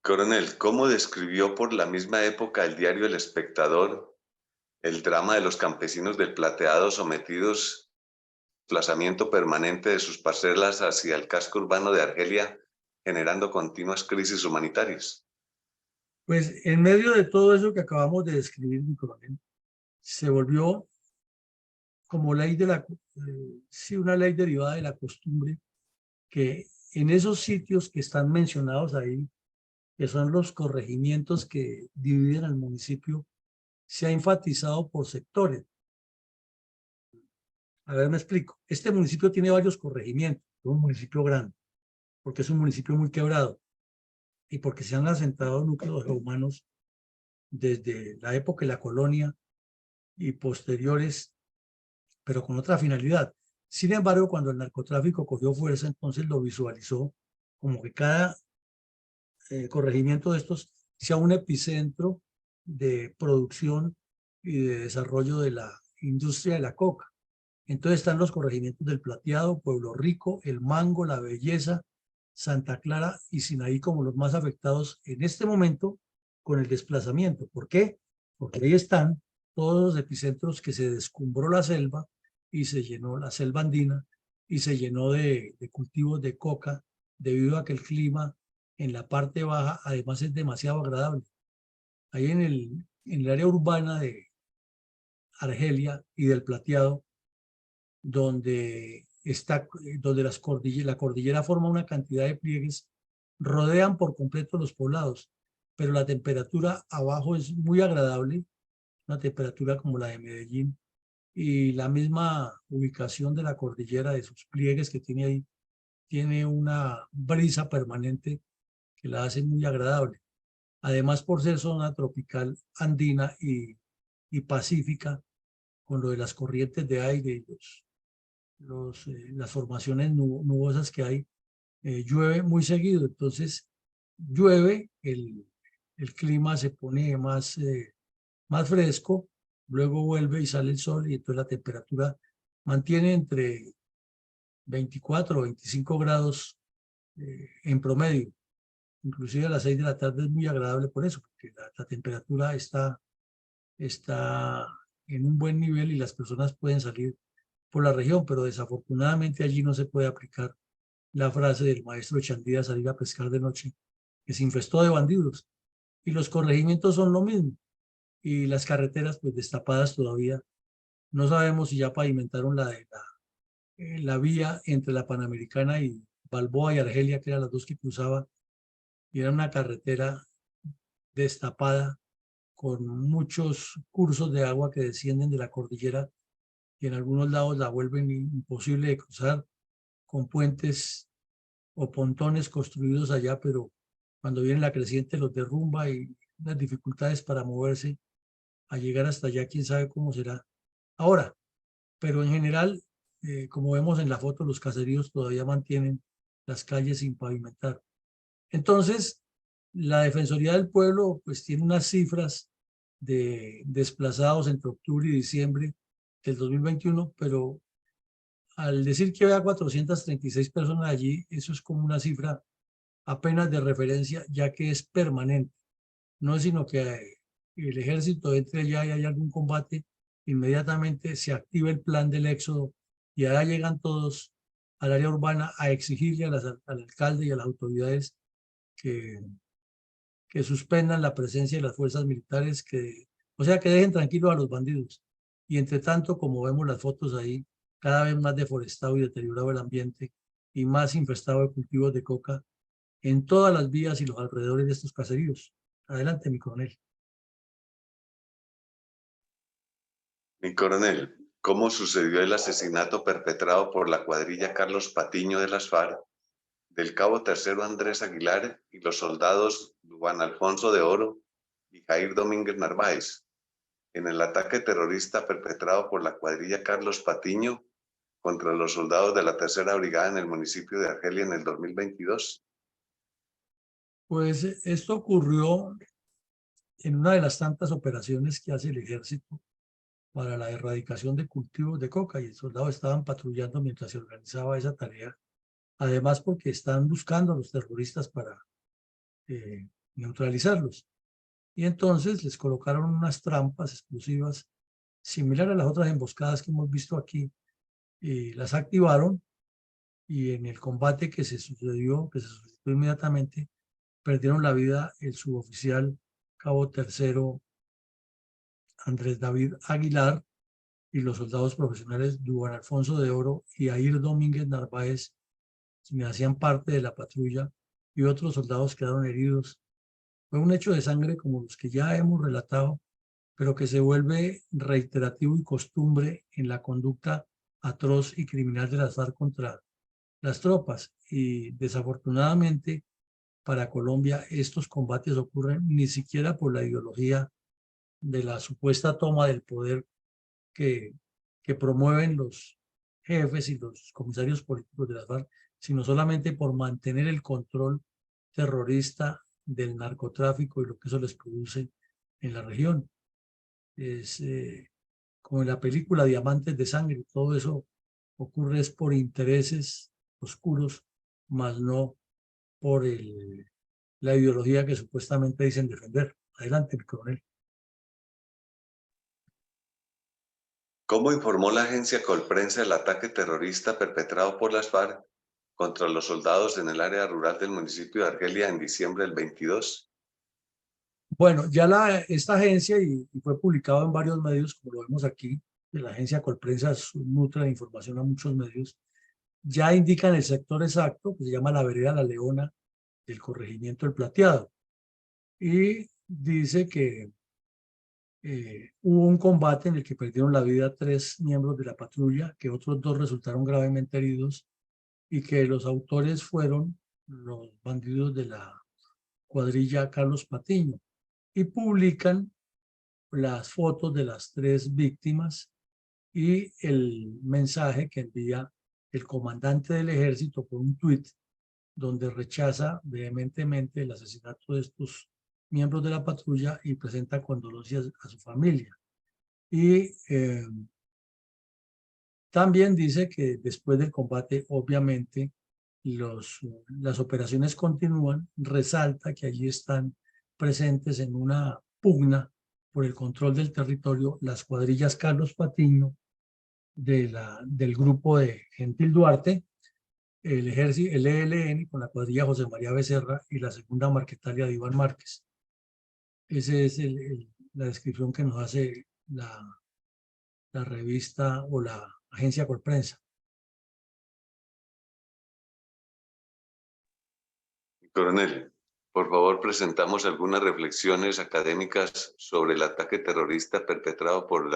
Coronel, ¿cómo describió por la misma época el diario El Espectador el drama de los campesinos del Plateado sometidos al desplazamiento permanente de sus parcelas hacia el casco urbano de Argelia, generando continuas crisis humanitarias? Pues en medio de todo eso que acabamos de describir, mi coronel, se volvió como ley de la, sí, una ley derivada de la costumbre, que en esos sitios que están mencionados ahí, que son los corregimientos que dividen al municipio, se ha enfatizado por sectores. A ver, me explico. Este municipio tiene varios corregimientos, es un municipio grande, porque es un municipio muy quebrado y porque se han asentado núcleos humanos desde la época de la colonia y posteriores, pero con otra finalidad. Sin embargo, cuando el narcotráfico cogió fuerza, entonces lo visualizó como que cada corregimiento de estos sea un epicentro de producción y de desarrollo de la industria de la coca. Entonces están los corregimientos del Plateado, Pueblo Rico, El Mango, La Belleza, Santa Clara y Sinaí como los más afectados en este momento con el desplazamiento. ¿Por qué? Porque ahí están todos los epicentros que se descumbró la selva y se llenó la selva andina y se llenó de cultivos de coca debido a que el clima en la parte baja además es demasiado agradable. Ahí en el área urbana de Argelia y del Plateado, donde la cordillera forma una cantidad de pliegues, rodean por completo los poblados, pero la temperatura abajo es muy agradable, una temperatura como la de Medellín, y la misma ubicación de la cordillera, de sus pliegues que tiene ahí, tiene una brisa permanente que la hace muy agradable. Además, por ser zona tropical andina y pacífica, con lo de las corrientes de aire y las formaciones nubosas que hay, llueve muy seguido. Entonces, llueve, el clima se pone más fresco, luego vuelve y sale el sol y entonces la temperatura mantiene entre 24 o 25 grados en promedio. Inclusive a las 6 de la tarde es muy agradable por eso, porque la temperatura está en un buen nivel y las personas pueden salir por la región, pero desafortunadamente allí no se puede aplicar la frase del maestro Chandía, salir a pescar de noche, que se infestó de bandidos. Y los corregimientos son lo mismo. Y las carreteras pues destapadas todavía. No sabemos si ya pavimentaron la vía entre la Panamericana y Balboa y Argelia, que eran las dos que cruzaba, y era una carretera destapada con muchos cursos de agua que descienden de la cordillera y en algunos lados la vuelven imposible de cruzar, con puentes o pontones construidos allá, pero cuando viene la creciente los derrumba y las dificultades para moverse a llegar hasta allá, quién sabe cómo será ahora. Pero en general, como vemos en la foto, los caseríos todavía mantienen las calles sin pavimentar. Entonces, la Defensoría del Pueblo pues tiene unas cifras de desplazados entre octubre y diciembre del 2021, pero al decir que había 436 personas allí, eso es como una cifra apenas de referencia, ya que es permanente. No es sino que el ejército entre allá y hay algún combate, inmediatamente se activa el plan del éxodo y allá llegan todos al área urbana a exigirle al alcalde y a las autoridades que, que suspendan la presencia de las fuerzas militares, o sea, que dejen tranquilos a los bandidos. Y entre tanto, como vemos las fotos ahí, cada vez más deforestado y deteriorado el ambiente y más infestado de cultivos de coca en todas las vías y los alrededores de estos caseríos. Adelante, mi coronel. Mi coronel, ¿cómo sucedió el asesinato perpetrado por la cuadrilla Carlos Patiño de las FARC, del cabo tercero Andrés Aguilar y los soldados Juan Alfonso de Oro y Jair Domínguez Narváez, en el ataque terrorista perpetrado por la cuadrilla Carlos Patiño contra los soldados de la Tercera Brigada en el municipio de Argelia en el 2022? Pues esto ocurrió en una de las tantas operaciones que hace el ejército para la erradicación de cultivos de coca y los soldados estaban patrullando mientras se organizaba esa tarea. Además porque están buscando a los terroristas para neutralizarlos. Y entonces les colocaron unas trampas explosivas similar a las otras emboscadas que hemos visto aquí. Las activaron y en el combate que se sucedió inmediatamente, perdieron la vida el suboficial cabo tercero Andrés David Aguilar y los soldados profesionales Juan Alfonso de Oro y Jair Domínguez Narváez, quienes hacían parte de la patrulla, y otros soldados quedaron heridos. Fue un hecho de sangre como los que ya hemos relatado, pero que se vuelve reiterativo y costumbre en la conducta atroz y criminal de las FARC contra las tropas. Y desafortunadamente para Colombia estos combates ocurren ni siquiera por la ideología de la supuesta toma del poder que, que promueven los jefes y los comisarios políticos de las FARC, sino solamente por mantener el control terrorista del narcotráfico y lo que eso les produce en la región. Es como en la película Diamantes de Sangre, todo eso ocurre es por intereses oscuros, más no por la ideología que supuestamente dicen defender. Adelante, mi coronel. ¿Cómo informó la agencia Colprensa el ataque terrorista perpetrado por las FARC contra los soldados en el área rural del municipio de Argelia en diciembre del 22? Bueno, ya esta agencia, y fue publicado en varios medios, como lo vemos aquí, de la agencia Colprensa nutre de información a muchos medios, ya indican el sector exacto, que se llama la vereda La Leona, del corregimiento El Plateado. Y dice que hubo un combate en el que perdieron la vida 3 miembros de la patrulla, que otros 2 resultaron gravemente heridos y que los autores fueron los bandidos de la cuadrilla Carlos Patiño. Y publican las fotos de las 3 víctimas y el mensaje que envía el comandante del ejército por un tuit donde rechaza vehementemente el asesinato de estos miembros de la patrulla y presenta condolencias a su familia. Y también dice que después del combate, obviamente, las operaciones continúan. Resalta que allí están presentes en una pugna por el control del territorio las cuadrillas Carlos Patiño del grupo de Gentil Duarte, el ejército, el ELN con la cuadrilla José María Becerra y la segunda Marquetalia de Iván Márquez. Esa es la descripción que nos hace la revista o la agencia Colprensa. Coronel, Por favor, presentamos algunas reflexiones académicas sobre el ataque terrorista perpetrado por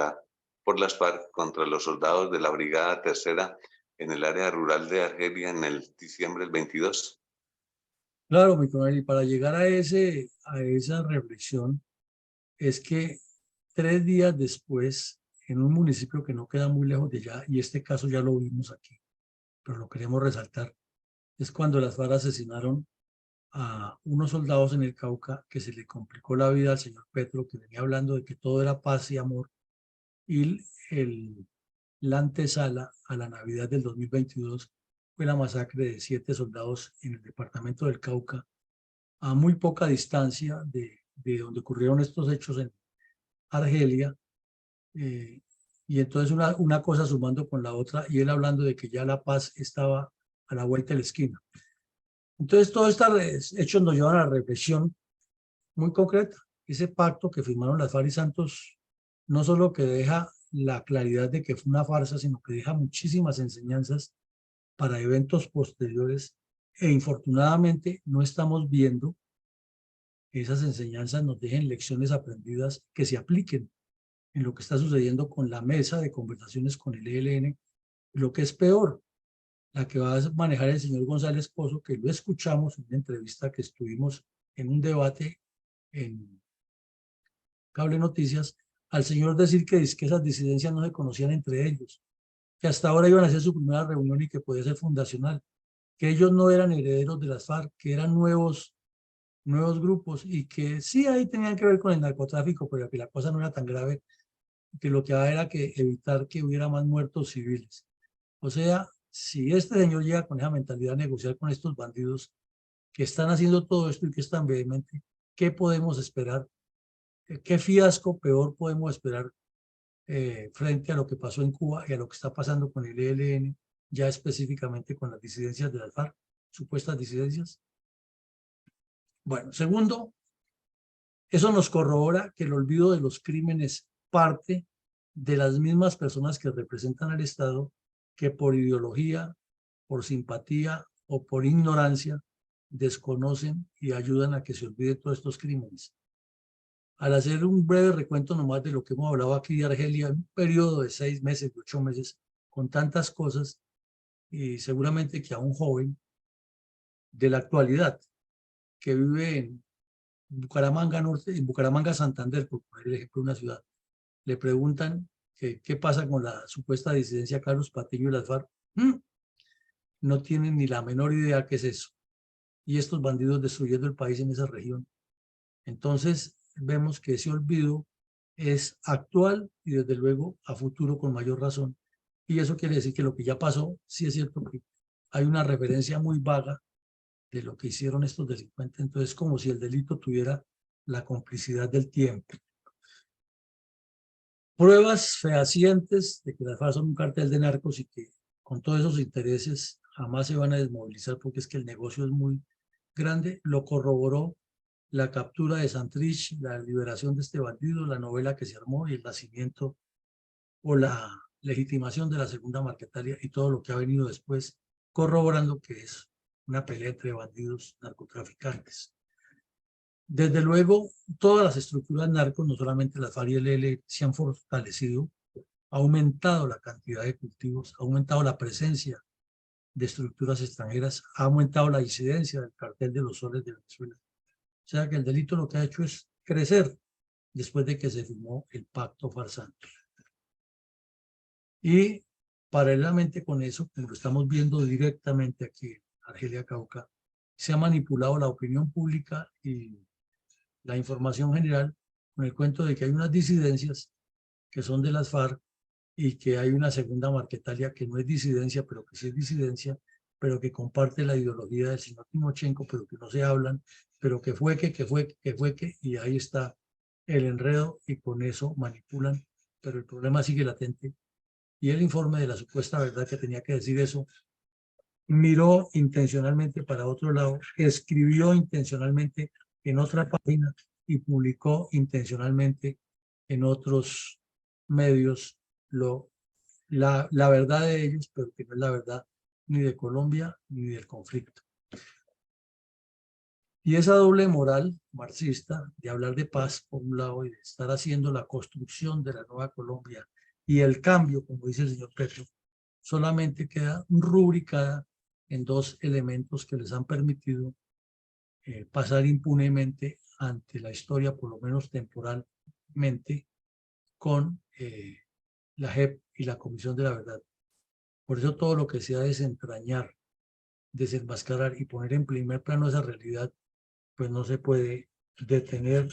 las FARC contra los soldados de la Brigada Tercera en el área rural de Argelia en el diciembre del 22. Claro, mi coronel, y para llegar a esa reflexión es que 3 días después, en un municipio que no queda muy lejos de allá, y este caso ya lo vimos aquí, pero lo queremos resaltar, es cuando las FARC asesinaron a unos soldados en el Cauca, que se le complicó la vida al señor Petro, que venía hablando de que todo era paz y amor, y la antesala a la Navidad del 2022 fue la masacre de 7 soldados en el departamento del Cauca, a muy poca distancia de donde ocurrieron estos hechos en Argelia. Y entonces una cosa sumando con la otra, y él hablando de que ya la paz estaba a la vuelta de la esquina. Entonces, todos estos hechos nos llevan a la reflexión muy concreta. Ese pacto que firmaron las FARC y Santos no solo que deja la claridad de que fue una farsa, sino que deja muchísimas enseñanzas para eventos posteriores, e infortunadamente no estamos viendo que esas enseñanzas nos dejen lecciones aprendidas que se apliquen en lo que está sucediendo con la mesa de conversaciones con el ELN, lo que es peor, la que va a manejar el señor González Pozo, que lo escuchamos en una entrevista que estuvimos en un debate en Cable Noticias, al señor decir que esas disidencias no se conocían entre ellos, que hasta ahora iban a hacer su primera reunión y que podía ser fundacional, que ellos no eran herederos de las FARC, que eran nuevos grupos y que sí ahí tenían que ver con el narcotráfico, pero que la cosa no era tan grave, que lo que había era que evitar que hubiera más muertos civiles. O sea, si este señor llega con esa mentalidad a negociar con estos bandidos que están haciendo todo esto y que están vehemente, ¿qué podemos esperar? ¿Qué fiasco peor podemos esperar frente a lo que pasó en Cuba y a lo que está pasando con el ELN, ya específicamente con las disidencias de las FARC, supuestas disidencias? Bueno, segundo, eso nos corrobora que el olvido de los crímenes parte de las mismas personas que representan al Estado, que por ideología, por simpatía o por ignorancia desconocen y ayudan a que se olvide todos estos crímenes. Al hacer un breve recuento nomás de lo que hemos hablado aquí de Argelia, en un periodo de 6 meses, de 8 meses, con tantas cosas, y seguramente que a un joven de la actualidad que vive en Bucaramanga Norte, en Bucaramanga Santander, por poner el ejemplo de una ciudad, le preguntan qué pasa con la supuesta disidencia Carlos Patiño y las FARC. No tienen ni la menor idea qué es eso. Y estos bandidos destruyendo el país en esa región. Entonces vemos que ese olvido es actual y desde luego a futuro con mayor razón. Y eso quiere decir que lo que ya pasó, sí es cierto que hay una referencia muy vaga de lo que hicieron estos delincuentes. Entonces, como si el delito tuviera la complicidad del tiempo. Pruebas fehacientes de que las FARC son un cartel de narcos y que con todos esos intereses jamás se van a desmovilizar porque es que el negocio es muy grande, lo corroboró la captura de Santrich, la liberación de este bandido, la novela que se armó y el nacimiento o la legitimación de la segunda Marquetalia y todo lo que ha venido después, corroborando que es una pelea entre bandidos narcotraficantes. Desde luego, todas las estructuras narcos, no solamente las FARC y el ELN, se han fortalecido, ha aumentado la cantidad de cultivos, ha aumentado la presencia de estructuras extranjeras, ha aumentado la incidencia del cartel de los soles de Venezuela. O sea que el delito lo que ha hecho es crecer después de que se firmó el pacto farsante. Y paralelamente con eso, como lo estamos viendo directamente aquí en Argelia Cauca, se ha manipulado la opinión pública y la información general con el cuento de que hay unas disidencias que son de las FARC y que hay una segunda Marquetalia que no es disidencia, pero que sí es disidencia, pero que comparte la ideología del señor Timochenko, pero que no se hablan, pero que fue que, y ahí está el enredo y con eso manipulan, pero el problema sigue latente. Y el informe de la supuesta verdad que tenía que decir eso, miró intencionalmente para otro lado, escribió intencionalmente en otra página y publicó intencionalmente en otros medios la verdad de ellos, pero que no es la verdad ni de Colombia ni del conflicto. Y esa doble moral marxista de hablar de paz por un lado y de estar haciendo la construcción de la nueva Colombia y el cambio, como dice el señor Petro, solamente queda rubricada en dos elementos que les han permitido pasar impunemente ante la historia, por lo menos temporalmente, con la JEP y la Comisión de la Verdad. Por eso todo lo que sea desentrañar, desenmascarar y poner en primer plano esa realidad, pues no se puede detener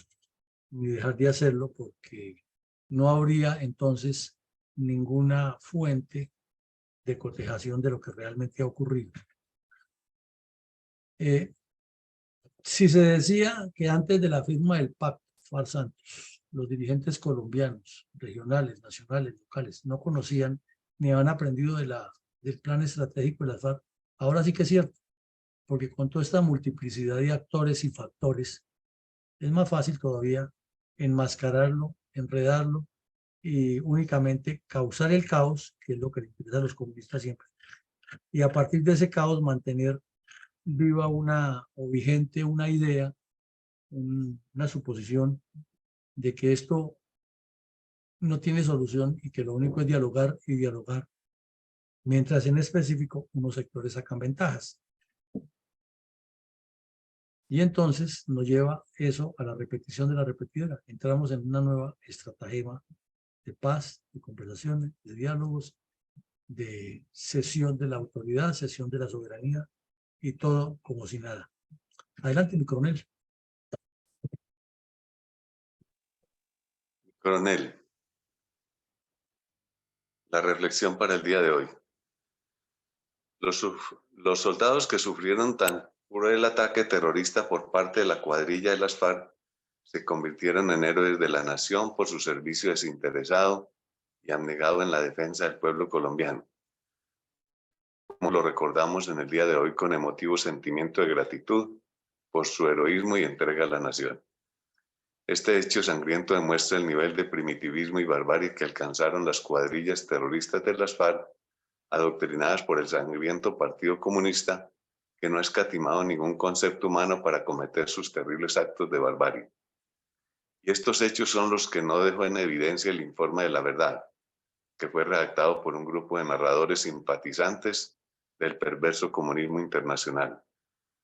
ni dejar de hacerlo, porque no habría entonces ninguna fuente de cotejación de lo que realmente ha ocurrido. Si se decía que antes de la firma del pacto FARC-Santos, los dirigentes colombianos, regionales, nacionales, locales, no conocían ni habían aprendido del plan estratégico de las FARC, ahora sí que es cierto, porque con toda esta multiplicidad de actores y factores, es más fácil todavía enmascararlo, enredarlo y únicamente causar el caos, que es lo que le interesa a los comunistas siempre. Y a partir de ese caos mantener viva o vigente una idea, una suposición de que esto no tiene solución y que lo único es dialogar y dialogar, mientras en específico unos sectores sacan ventajas. Y entonces nos lleva eso a la repetición de la repetidora. Entramos en una nueva estratagema de paz, de conversaciones, de diálogos, de cesión de la autoridad, cesión de la soberanía y todo como si nada. Adelante, mi coronel. Coronel, la reflexión para el día de hoy. Los soldados que sufrieron tan cruel ataque terrorista por parte de la cuadrilla de las FARC se convirtieron en héroes de la nación por su servicio desinteresado y abnegado en la defensa del pueblo colombiano. Como lo recordamos en el día de hoy con emotivo sentimiento de gratitud por su heroísmo y entrega a la nación. Este hecho sangriento demuestra el nivel de primitivismo y barbarie que alcanzaron las cuadrillas terroristas de las FARC, adoctrinadas por el sangriento Partido Comunista, que no ha escatimado ningún concepto humano para cometer sus terribles actos de barbarie. Y estos hechos son los que no dejó en evidencia el informe de la verdad, que fue redactado por un grupo de narradores simpatizantes del perverso comunismo internacional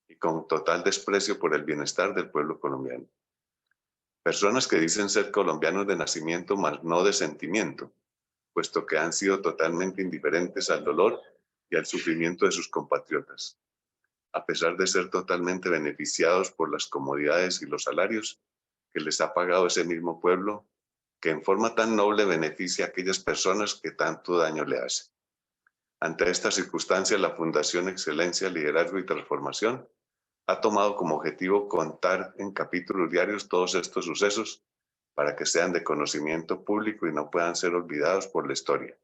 y con total desprecio por el bienestar del pueblo colombiano. Personas que dicen ser colombianos de nacimiento, mas no de sentimiento, puesto que han sido totalmente indiferentes al dolor y al sufrimiento de sus compatriotas, a pesar de ser totalmente beneficiados por las comodidades y los salarios que les ha pagado ese mismo pueblo, que en forma tan noble beneficia a aquellas personas que tanto daño le hacen. Ante esta circunstancia, la Fundación Excelencia, Liderazgo y Transformación ha tomado como objetivo contar en capítulos diarios todos estos sucesos para que sean de conocimiento público y no puedan ser olvidados por la historia.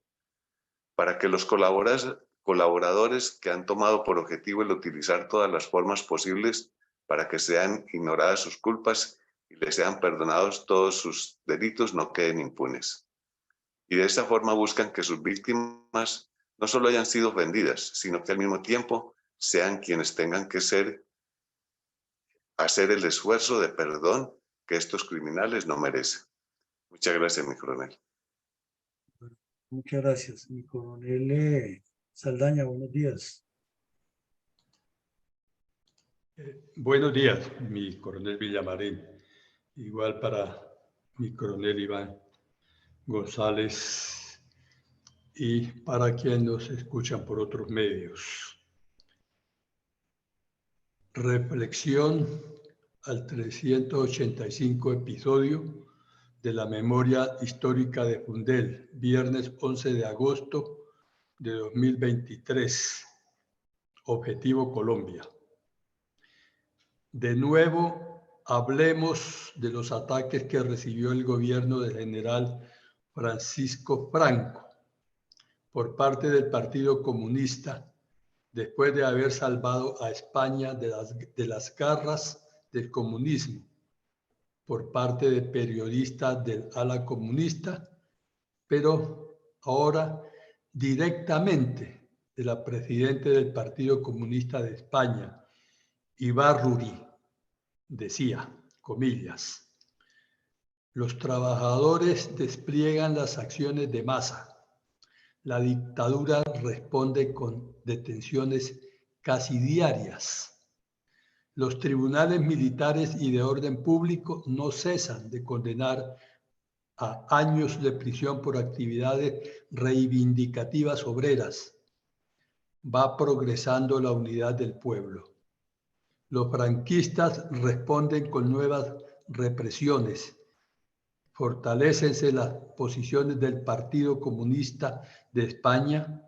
Para que los colaboradores que han tomado por objetivo el utilizar todas las formas posibles para que sean ignoradas sus culpas y les sean perdonados todos sus delitos no queden impunes. Y de esa forma buscan que sus víctimas no solo hayan sido ofendidas, sino que al mismo tiempo sean quienes tengan que hacer el esfuerzo de perdón que estos criminales no merecen. Muchas gracias, mi coronel. Muchas gracias, mi coronel Saldaña. Buenos días. Buenos días, mi coronel Villamarín. Igual para mi coronel Iván González y para quienes nos escuchan por otros medios. Reflexión al 385 episodio de la memoria histórica de Fundel, viernes 11 de agosto de 2023. Objetivo Colombia. De nuevo, hablemos de los ataques que recibió el gobierno del general Francisco Franco por parte del Partido Comunista después de haber salvado a España de las garras del comunismo por parte de periodistas del ala comunista, pero ahora directamente de la presidenta del Partido Comunista de España, Ibarruri, decía, comillas, los trabajadores despliegan las acciones de masa. La dictadura responde con detenciones casi diarias. Los tribunales militares y de orden público no cesan de condenar a años de prisión por actividades reivindicativas obreras. Va progresando la unidad del pueblo. Los franquistas responden con nuevas represiones. Fortalécense las posiciones del Partido Comunista de España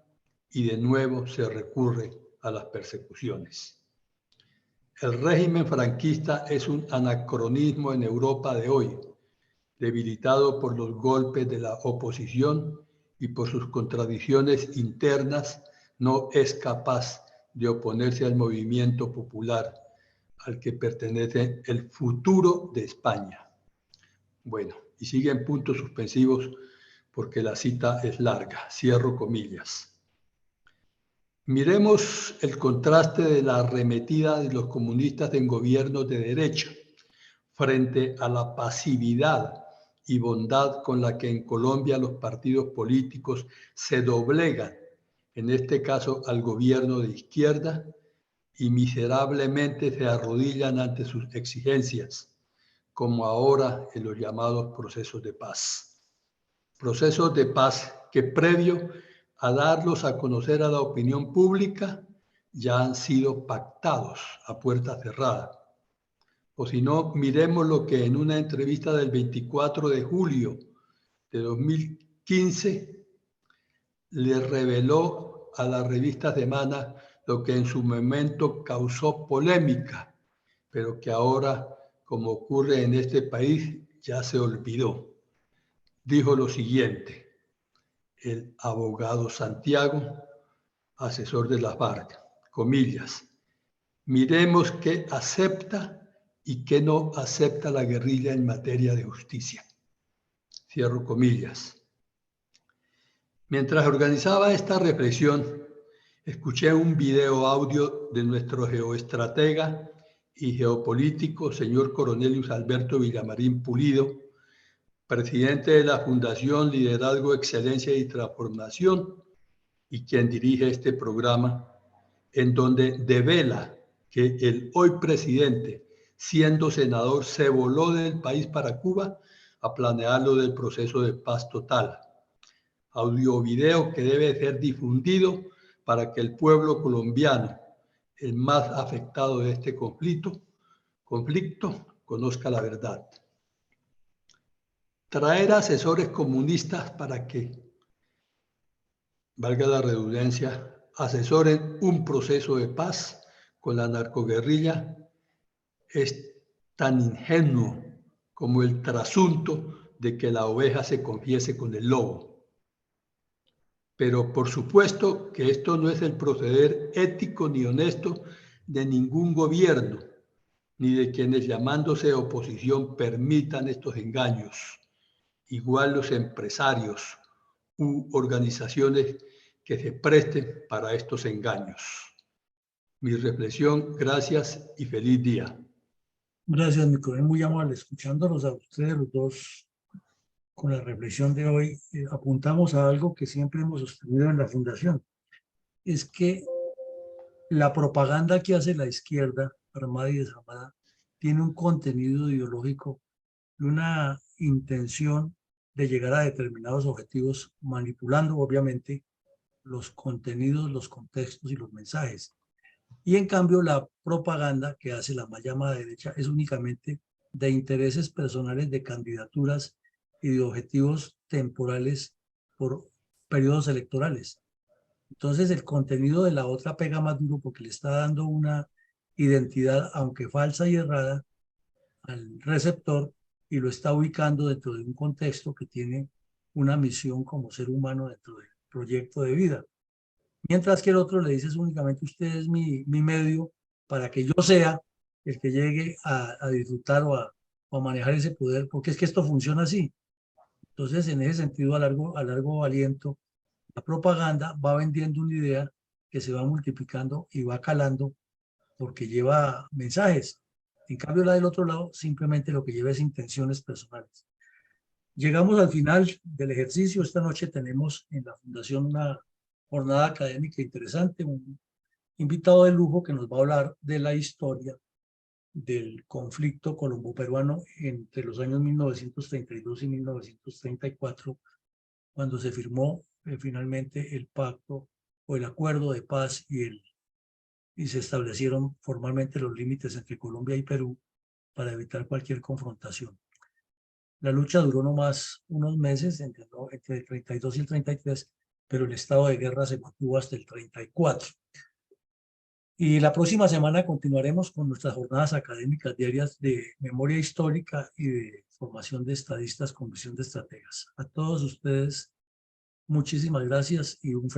y de nuevo se recurre a las persecuciones. El régimen franquista es un anacronismo en Europa de hoy, debilitado por los golpes de la oposición y por sus contradicciones internas, no es capaz de oponerse al movimiento popular al que pertenece el futuro de España. Bueno, y siguen puntos suspensivos porque la cita es larga. Cierro comillas. Miremos el contraste de la arremetida de los comunistas en gobiernos de derecha frente a la pasividad y bondad con la que en Colombia los partidos políticos se doblegan, en este caso al gobierno de izquierda, y miserablemente se arrodillan ante sus exigencias, como ahora en los llamados procesos de paz. Procesos de paz que previo a darlos a conocer a la opinión pública ya han sido pactados a puerta cerrada. O si no, miremos lo que en una entrevista del 24 de julio de 2015 le reveló a la revista Semana lo que en su momento causó polémica, pero que ahora, como ocurre en este país, ya se olvidó. Dijo lo siguiente, el abogado Santiago, asesor de la FARC, comillas, miremos qué acepta y qué no acepta la guerrilla en materia de justicia. Cierro comillas. Mientras organizaba esta reflexión, escuché un video audio de nuestro geoestratega y geopolítico, señor Cornelius Alberto Villamarín Pulido, presidente de la Fundación Liderazgo, Excelencia y Transformación, y quien dirige este programa, en donde devela que el hoy presidente, siendo senador, se voló del país para Cuba a planearlo del proceso de paz total. Audio-video que debe ser difundido para que el pueblo colombiano, el más afectado de este conflicto, conozca la verdad. Traer asesores comunistas para que, valga la redundancia, asesoren un proceso de paz con la narcoguerrilla es tan ingenuo como el trasunto de que la oveja se confiese con el lobo. Pero por supuesto que esto no es el proceder ético ni honesto de ningún gobierno, ni de quienes llamándose oposición permitan estos engaños. Igual los empresarios u organizaciones que se presten para estos engaños. Mi reflexión, gracias y feliz día. Gracias, mi coronel, muy amable. Escuchándolos a ustedes los dos con la reflexión de hoy, apuntamos a algo que siempre hemos sostenido en la Fundación. Es que la propaganda que hace la izquierda, armada y desarmada, tiene un contenido ideológico y una intención de llegar a determinados objetivos, manipulando obviamente los contenidos, los contextos y los mensajes. Y en cambio la propaganda que hace la mal llamada derecha es únicamente de intereses personales, de candidaturas y de objetivos temporales por periodos electorales. Entonces el contenido de la otra pega más duro porque le está dando una identidad, aunque falsa y errada, al receptor y lo está ubicando dentro de un contexto que tiene una misión como ser humano dentro del proyecto de vida. Mientras que el otro le dices únicamente usted es mi medio para que yo sea el que llegue a disfrutar o a manejar ese poder, porque es que esto funciona así. Entonces, en ese sentido, a largo aliento, la propaganda va vendiendo una idea que se va multiplicando y va calando porque lleva mensajes. En cambio, la del otro lado simplemente lo que lleva es intenciones personales. Llegamos al final del ejercicio. Esta noche tenemos en la Fundación una jornada académica interesante, un invitado de lujo que nos va a hablar de la historia del conflicto colombo-peruano entre los años 1932 y 1934, cuando se firmó finalmente el pacto o el acuerdo de paz y se establecieron formalmente los límites entre Colombia y Perú para evitar cualquier confrontación. La lucha duró nomás unos meses, entre el 32 y el 33, pero el estado de guerra se mantuvo hasta el 34. Y la próxima semana continuaremos con nuestras jornadas académicas diarias de memoria histórica y de formación de estadistas con visión de estrategas. A todos ustedes, muchísimas gracias y un feliz